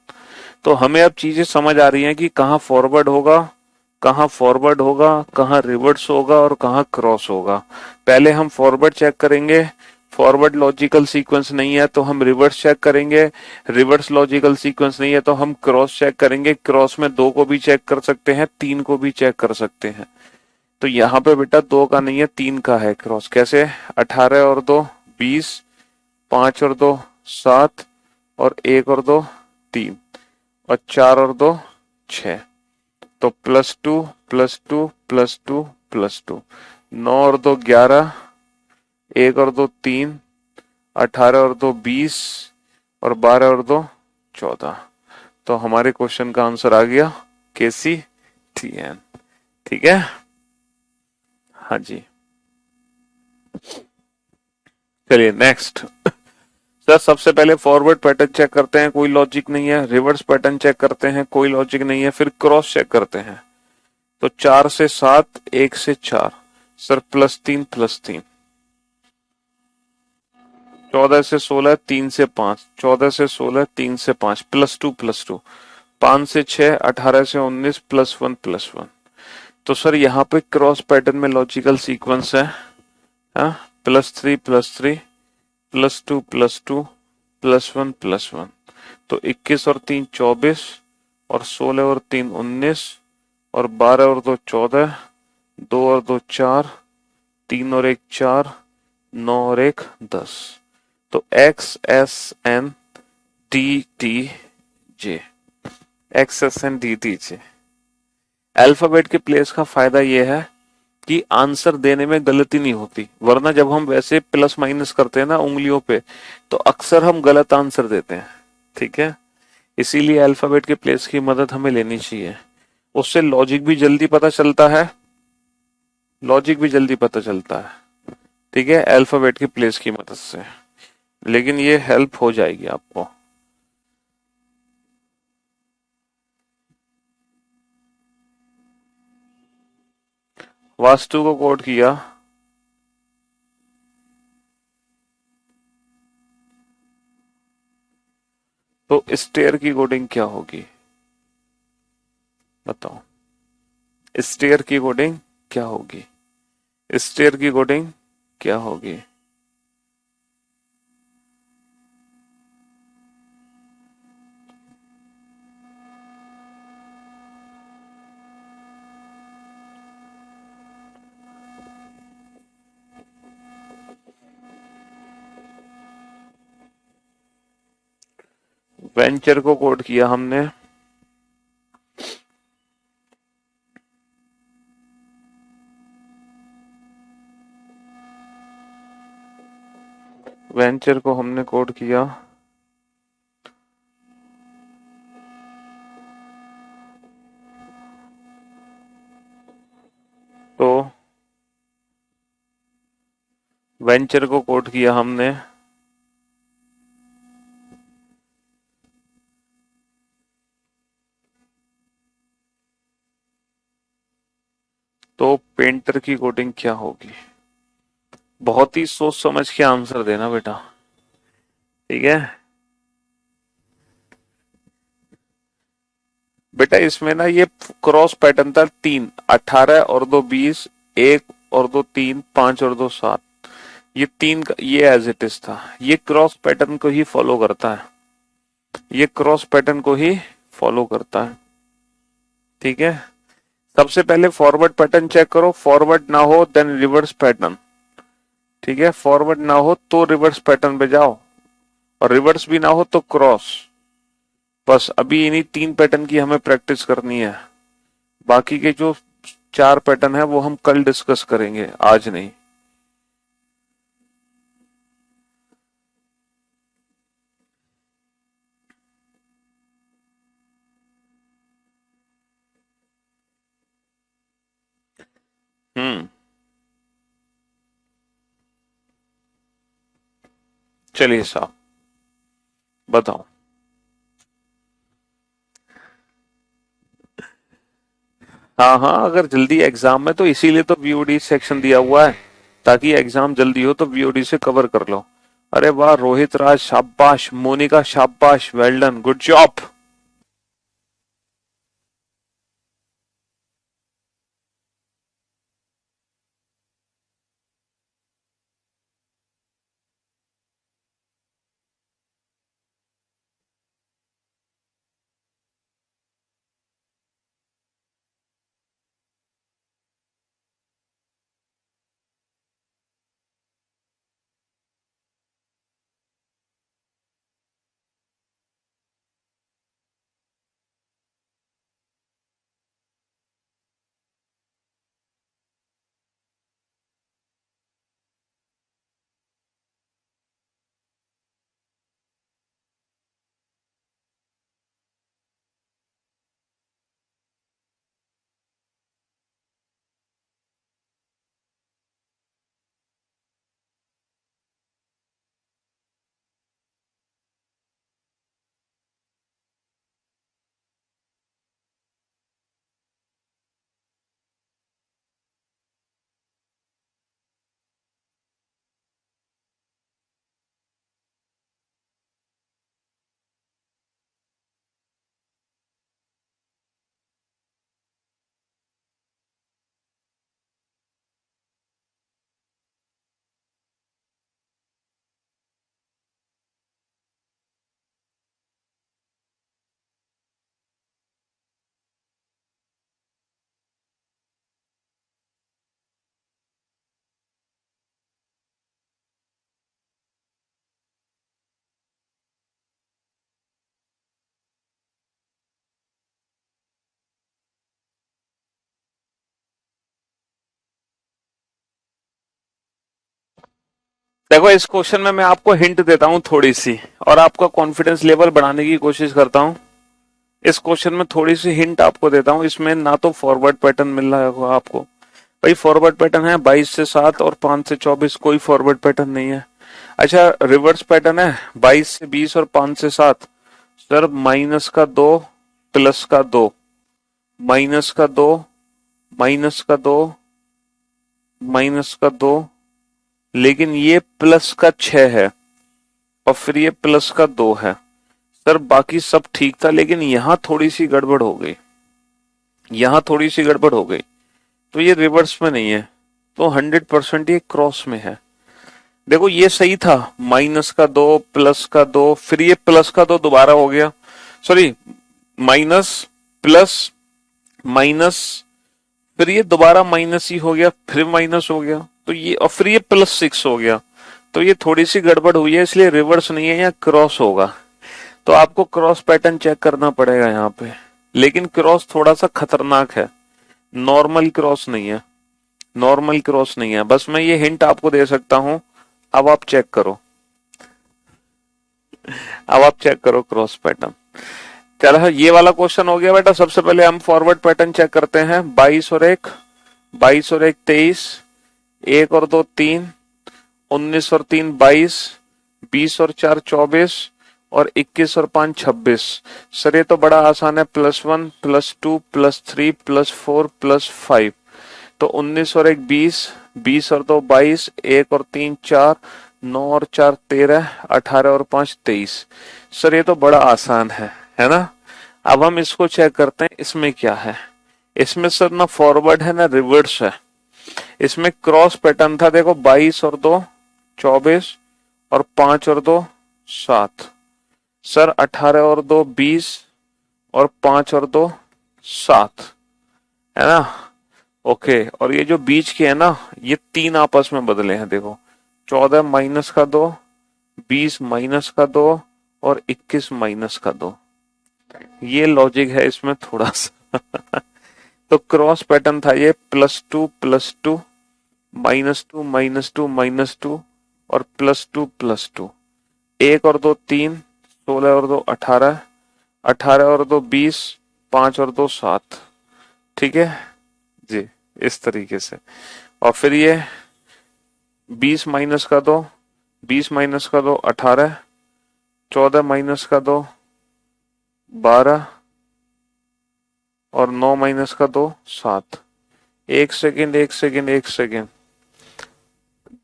तो हमें अब चीजें समझ आ रही हैं कि कहाँ फॉरवर्ड होगा, कहाँ फॉरवर्ड होगा, कहाँ रिवर्स होगा और कहाँ क्रॉस होगा। पहले हम फॉरवर्ड चेक करेंगे, फॉरवर्ड लॉजिकल सीक्वेंस नहीं है तो हम रिवर्स चेक करेंगे, रिवर्स लॉजिकल सीक्वेंस नहीं है तो हम क्रॉस चेक करेंगे। क्रॉस में 2 को भी चेक कर सकते हैं, 3 को भी चेक कर सकते हैं। तो यहाँ पे बेटा 2 का नहीं है, 3 का है क्रॉस। कैसे? 18 और 2 20, 5 और 2 7, और 1 और 2 3, और 4 और 2 6। तो +2 +2 +2 +2, 9 और 2 11, 1 और 2 3, 18 और 2 20, और 12 और 2 14। तो हमारे क्वेश्चन का आंसर आ गया KCTN। ठीक है, हाँ जी। चलिए नेक्स्ट। सर सबसे पहले फॉरवर्ड पैटर्न चेक करते हैं, कोई लॉजिक नहीं है। रिवर्स पैटर्न चेक करते हैं, कोई लॉजिक नहीं है। फिर क्रॉस चेक करते हैं। तो 4 से 7, 1 से 4, सर +3 +3। 14 से 16, 3 से 5, 14 से 16, 3 से 5, +2 +2, 5 से 6, 18 से 19, +1 +1। तो सर यहाँ पे क्रॉस पैटर्न में लॉजिकल सीक्वेंस है, हाँ, +3 +3, +2 +2, +1 +1। तो 21 और 3 24, और 16 और 3 19, और 12 और 2 14, 2 और 2 4, 3 और 1 4, 9 और 1 10। तो XSNDTJ, XSNDTJ। अल्फाबेट के प्लेस का फायदा यह है कि आंसर देने में गलती नहीं होती, वरना जब हम वैसे प्लस माइनस करते हैं ना उंगलियों पे, तो अक्सर हम गलत आंसर देते हैं। ठीक है, इसीलिए अल्फाबेट के प्लेस की मदद हमें लेनी चाहिए, उससे लॉजिक भी जल्दी पता चलता है, लॉजिक भी जल्दी पता चलता है। ठीक है, अल्फाबेट की प्लेस की मदद से, लेकिन ये हेल्प हो जाएगी आपको। वास्तु को कोड किया, तो स्टेयर की कोडिंग क्या होगी बताओ? स्टेयर की कोडिंग क्या होगी? स्टेयर की कोडिंग क्या होगी? वेंचर को कोड किया हमने, वेंचर को हमने कोड किया वेंचर को कोट किया हमने, तो पेंटर की कोटिंग क्या होगी? बहुत ही सोच समझ के आंसर देना बेटा, ठीक है बेटा। इसमें ना ये क्रॉस पैटर्न था, 3 18 और 2 20, 1 और 2 3, 5 और 2 7, ये 3 ये एज इट इज था। ये क्रॉस पैटर्न को ही फॉलो करता है, ये क्रॉस पैटर्न को ही फॉलो करता है, ठीक है। सबसे पहले फॉरवर्ड पैटर्न चेक करो, फॉरवर्ड ना हो देन रिवर्स पैटर्न, ठीक है। फॉरवर्ड ना हो तो रिवर्स पैटर्न पे जाओ, और रिवर्स भी ना हो तो क्रॉस। बस अभी इन्हीं 3 पैटर्न की हमें प्रैक्टिस करनी है, बाकी के जो 4 पैटर्न है वो हम कल डिस्कस करेंगे, आज नहीं। हम्म, चलिए साहब बताओ। हाँ हाँ, अगर जल्दी एग्जाम में तो इसीलिए तो वीओडी सेक्शन दिया हुआ है, ताकि एग्जाम जल्दी हो तो वीओडी से कवर कर लो। अरे वाह, रोहित राज शाबाश, मोनिका शाबाश, वेल डन, गुड जॉब। देखो, इस क्वेश्चन में मैं आपको हिंट देता हूं थोड़ी सी, और आपका कॉन्फिडेंस लेवल बढ़ाने की कोशिश करता हूं। इस क्वेश्चन में थोड़ी सी हिंट आपको देता हूं, इसमें ना तो फॉरवर्ड पैटर्न मिल रहा होगा आपको, भाई फॉरवर्ड पैटर्न है 22 से 7 और 5 से 24, कोई फॉरवर्ड पैटर्न नहीं है। अच्छा, रिवर्स पैटर्न है 22 से 20 और 5 से 7, सर माइनस का 2, प्लस का 2, माइनस का 2, माइनस का 2, माइनस का 2, लेकिन ये प्लस का 6 है, और फिर ये प्लस का 2 है। सर बाकी सब ठीक था, लेकिन यहां थोड़ी सी गड़बड़ हो गई, यहां थोड़ी सी गड़बड़ हो गई, तो ये रिवर्स में नहीं है, तो 100% ये क्रॉस में है। देखो ये सही था, माइनस का 2, प्लस का 2, फिर ये प्लस का 2 दोबारा हो गया, सॉरी माइनस, प्लस, माइनस, फिर ये दोबारा माइनस ही हो गया, फिर माइनस हो गया, तो ये, और फिर ये +6 हो गया, तो ये थोड़ी सी गड़बड़ हुई है, इसलिए रिवर्स नहीं है, या क्रॉस होगा। तो आपको क्रॉस पैटर्न चेक करना पड़ेगा यहाँ पे, लेकिन क्रॉस थोड़ा सा खतरनाक है, नॉर्मल क्रॉस नहीं है, नॉर्मल क्रॉस नहीं है। बस मैं ये हिंट आपको दे सकता हूं, अब आप चेक करो, अब आप चेक करो क्रॉस पैटर्न। चलो ये वाला क्वेश्चन हो गया बेटा। सबसे पहले हम फॉरवर्ड पैटर्न चेक करते हैं, 22 और 1, 22 और 1 23, 1 और 2 3, 19 और 3 22, 20 और 4 24 और 21 और 5 26। सर ये तो बड़ा आसान है, +1 +2 +3 +4 +5। तो 19 और 1 20, 20 और 2 22, 1 और 3 4, 9 और 4 13, 18 और 5 23। सर ये तो बड़ा आसान है ना। अब हम इसको चेक करते हैं इसमें क्या है। इसमें सर ना फॉरवर्ड है ना रिवर्स है। इसमें क्रॉस पैटर्न था, देखो 22 और 2 24 और 5 और 2 7। सर 18 और 2 20 और 5 और 2 7, है ना। ओके, और ये जो बीच के है ना, ये तीन आपस में बदले हैं, देखो 14 - का 2, 20 - का 2 और 21 - का 2। ये लॉजिक है इसमें थोड़ा सा तो क्रॉस पैटर्न था ये, +2 +2 -2 -2 -2 और +2 +2। 1 और 2 3, 16 और 2 18, 18 और 2 20, 5 और 2 7। ठीक है जी, इस तरीके से। और फिर ये 20 - का 2, 20 - का 2 18, 14 - का 2 12 और 9 - का 2 7। एक सेकेंड एक सेकेंड एक सेकेंड,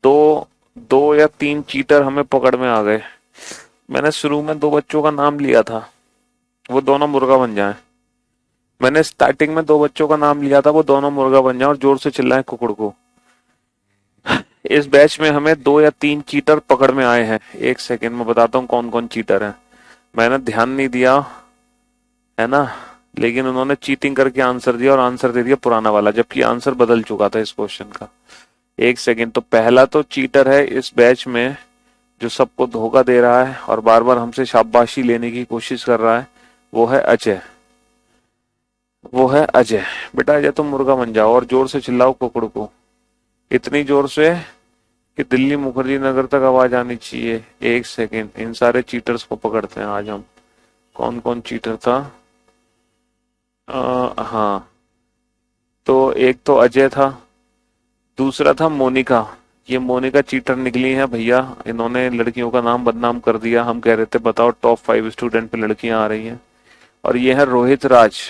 दो दो या तीन चीटर हमें पकड़ में आ गए। मैंने शुरू में दो बच्चों का नाम लिया था, वो दोनों मुर्गा बन जाएं। मैंने स्टार्टिंग में दो बच्चों का नाम लिया था, वो दोनों मुर्गा बन जाएं और जोर से चिल्लाएं कुकुड़ को। इस बैच में हमें दो या तीन चीटर पकड़ में आए हैं। एक सेकेंड में बताता हूँ कौन कौन चीटर हैं। मैंने ध्यान नहीं दिया, है ना, लेकिन उन्होंने चीटिंग करके आंसर दिया और आंसर दे दिया पुराना वाला, जबकि आंसर बदल चुका था इस क्वेश्चन का। एक सेकेंड, तो पहला तो चीटर है इस बैच में जो सबको धोखा दे रहा है और बार बार हमसे शाबाशी लेने की कोशिश कर रहा है, वो है अजय। वो है अजय। बेटा अजय तुम मुर्गा बन जाओ और जोर से चिल्लाओ कुकड़ को, इतनी जोर से कि दिल्ली मुखर्जी नगर तक आवाज आनी चाहिए। एक सेकेंड, इन सारे चीटर्स को पकड़ते हैं आज हम। कौन कौन चीटर था? हाँ, तो एक तो अजय था, दूसरा था मोनिका। ये मोनिका चीटर निकली है भैया, इन्होंने लड़कियों का नाम बदनाम कर दिया। हम कह रहे थे बताओ टॉप 5 स्टूडेंट पे लड़कियां आ रही हैं। और ये है रोहित राज।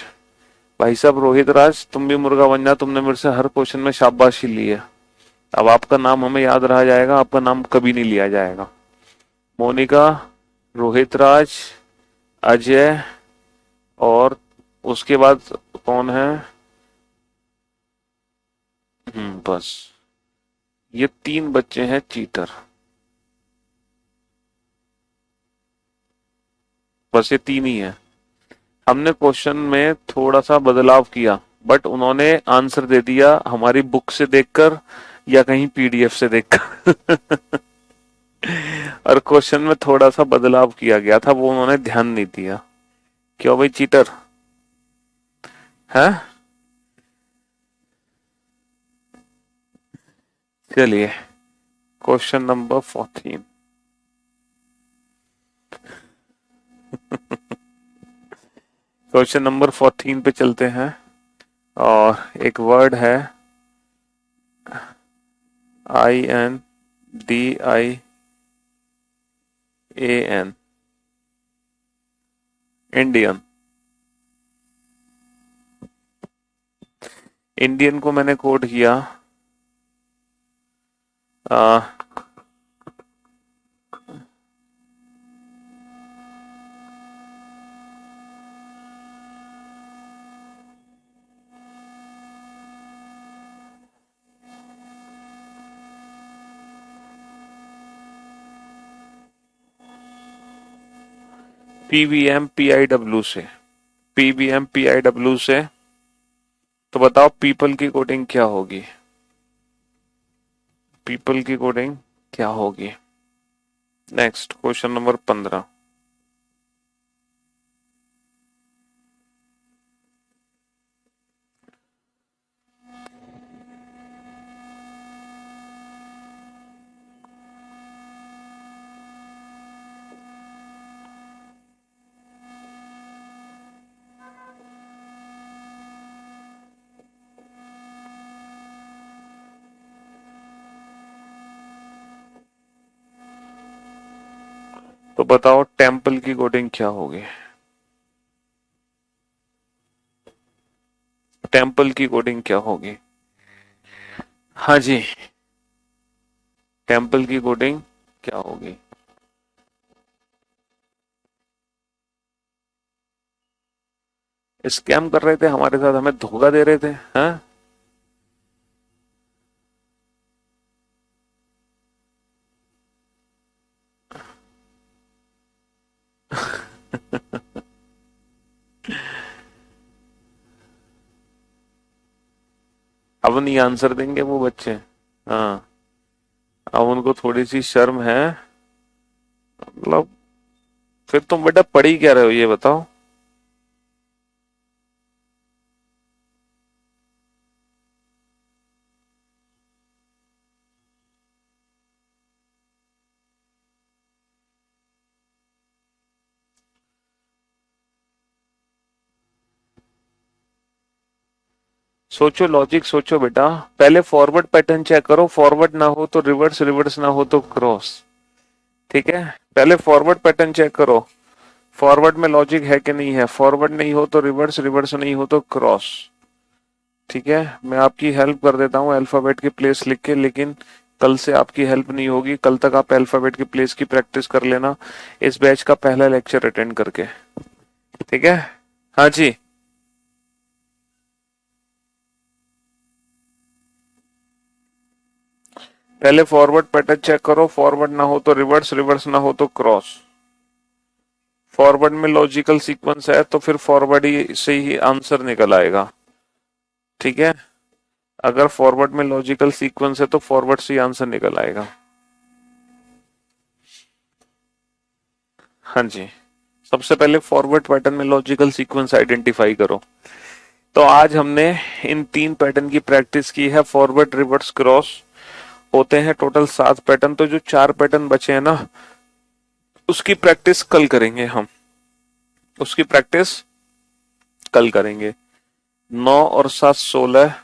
भाई साहब रोहित राज, तुम भी मुर्गा बन जा, तुमने मेरे से हर क्वेश्चन में शाबाशी ली है। अब आपका नाम हमें याद रहा जाएगा, आपका नाम कभी नहीं लिया जाएगा। मोनिका, रोहित राज, अजय, और उसके बाद कौन है? बस ये तीन बच्चे हैं चीटर। बस ये तीन ही है। हमने क्वेश्चन में थोड़ा सा बदलाव किया, बट उन्होंने आंसर दे दिया हमारी बुक से देखकर या कहीं पीडीएफ से देखकर और क्वेश्चन में थोड़ा सा बदलाव किया गया था, वो उन्होंने ध्यान नहीं दिया। क्यों भाई चीटर है। चलिए, क्वेश्चन नंबर 14। क्वेश्चन नंबर 14 पे चलते हैं, और एक वर्ड है INDIAN, इंडियन। इंडियन को मैंने कोड किया PVM PIW से। PVM PIW से। तो बताओ पीपल की कोडिंग क्या होगी? पीपल की कोडिंग क्या होगी? Next question number 15। तो बताओ टेम्पल की कोडिंग क्या होगी? टेम्पल की कोडिंग क्या होगी? हाँ जी, टेम्पल की कोडिंग क्या होगी? स्कैम कर रहे थे हमारे साथ, हमें धोखा दे रहे थे, हाँ? अब नहीं आंसर देंगे वो बच्चे। हाँ, अब उनको थोड़ी सी शर्म है, मतलब। फिर तुम बेटा पढ़ ही क्या रहे हो ये बताओ? सोचो, लॉजिक सोचो बेटा। पहले फॉरवर्ड पैटर्न चेक करो, फॉरवर्ड ना हो तो रिवर्स, रिवर्स ना हो तो क्रॉस। ठीक है, पहले फॉरवर्ड पैटर्न चेक करो, फॉरवर्ड में लॉजिक है कि नहीं है, फॉरवर्ड नहीं हो तो रिवर्स, रिवर्स नहीं हो तो क्रॉस। ठीक है, मैं आपकी हेल्प कर देता हूँ अल्फाबेट की प्लेस लिख के, लेकिन कल से आपकी हेल्प नहीं होगी, कल तक आप अल्फाबेट की प्लेस की प्रैक्टिस कर लेना इस बैच का पहला लेक्चर अटेंड करके। ठीक है, हाँ जी। पहले फॉरवर्ड पैटर्न चेक करो, फॉरवर्ड ना हो तो रिवर्स, रिवर्स ना हो तो क्रॉस। फॉरवर्ड में लॉजिकल सीक्वेंस है तो फिर फॉरवर्ड ही से ही आंसर निकल आएगा। ठीक है, अगर फॉरवर्ड में लॉजिकल सीक्वेंस है तो फॉरवर्ड से ही आंसर निकल आएगा। हाँ जी, सबसे पहले फॉरवर्ड पैटर्न में लॉजिकल सीक्वेंस आइडेंटिफाई करो। तो आज हमने इन 3 पैटर्न की प्रैक्टिस की है, फॉरवर्ड, रिवर्स, क्रॉस। होते हैं टोटल 7 पैटर्न, तो जो 4 पैटर्न बचे हैं ना, उसकी प्रैक्टिस कल करेंगे हम। उसकी प्रैक्टिस कल करेंगे। 9 और 7 16,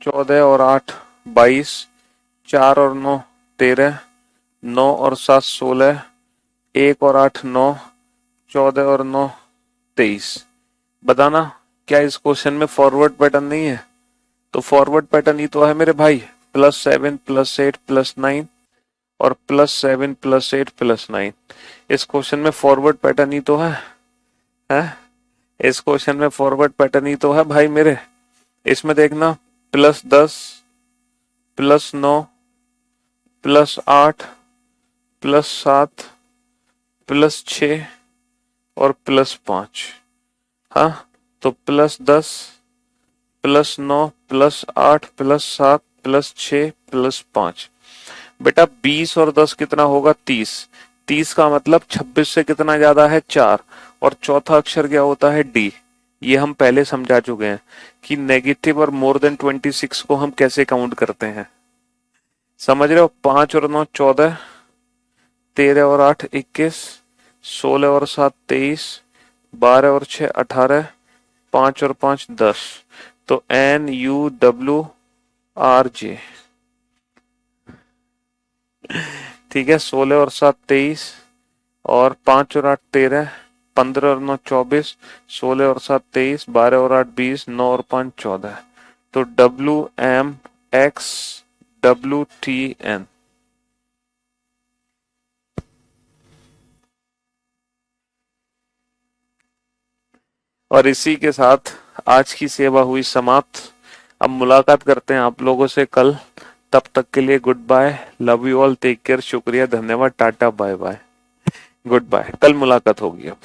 14 और 8 22, 4 और 9 13, 9 और 7 16, 1 और 8 9, 14 और 9 23। बताना, क्या इस क्वेश्चन में फॉरवर्ड पैटर्न नहीं है? तो फॉरवर्ड पैटर्न ही तो है मेरे भाई, +7 +8 +9 और +7 +8 +9। इस क्वेश्चन में फॉरवर्ड पैटर्न ही तो है? इस क्वेश्चन में फॉरवर्ड पैटर्न ही तो है भाई मेरे। इसमें देखना, +10 +9 +8 +7 +6 और +5। हाँ, तो +10 +9 +8 +7 +6 +5। बेटा 20 और 10 कितना होगा? 30। 30 का मतलब 26 से कितना ज्यादा है? 4। और चौथा अक्षर क्या होता है? डी। ये हम पहले समझा चुके हैं कि नेगेटिव और मोर देन 26 को हम कैसे काउंट करते हैं। समझ रहे हो? 5 और 9 14, 13 और 8 21, 16 और 7 23, 12 और 6 18, 5 और 5 10। तो NUWRJ। ठीक है, 16 और 7 23, और 5 और 8 13, 15 और 9 24, 16 और 7 23, 12 और 8 20, 9 और 5 14। तो WMXWTN। और इसी के साथ आज की सेवा हुई समाप्त। अब मुलाकात करते हैं आप लोगों से कल। तब तक के लिए goodbye, love you all, take care, शुक्रिया, धन्यवाद, tata, bye bye, goodbye. कल मुलाकात होगी अब।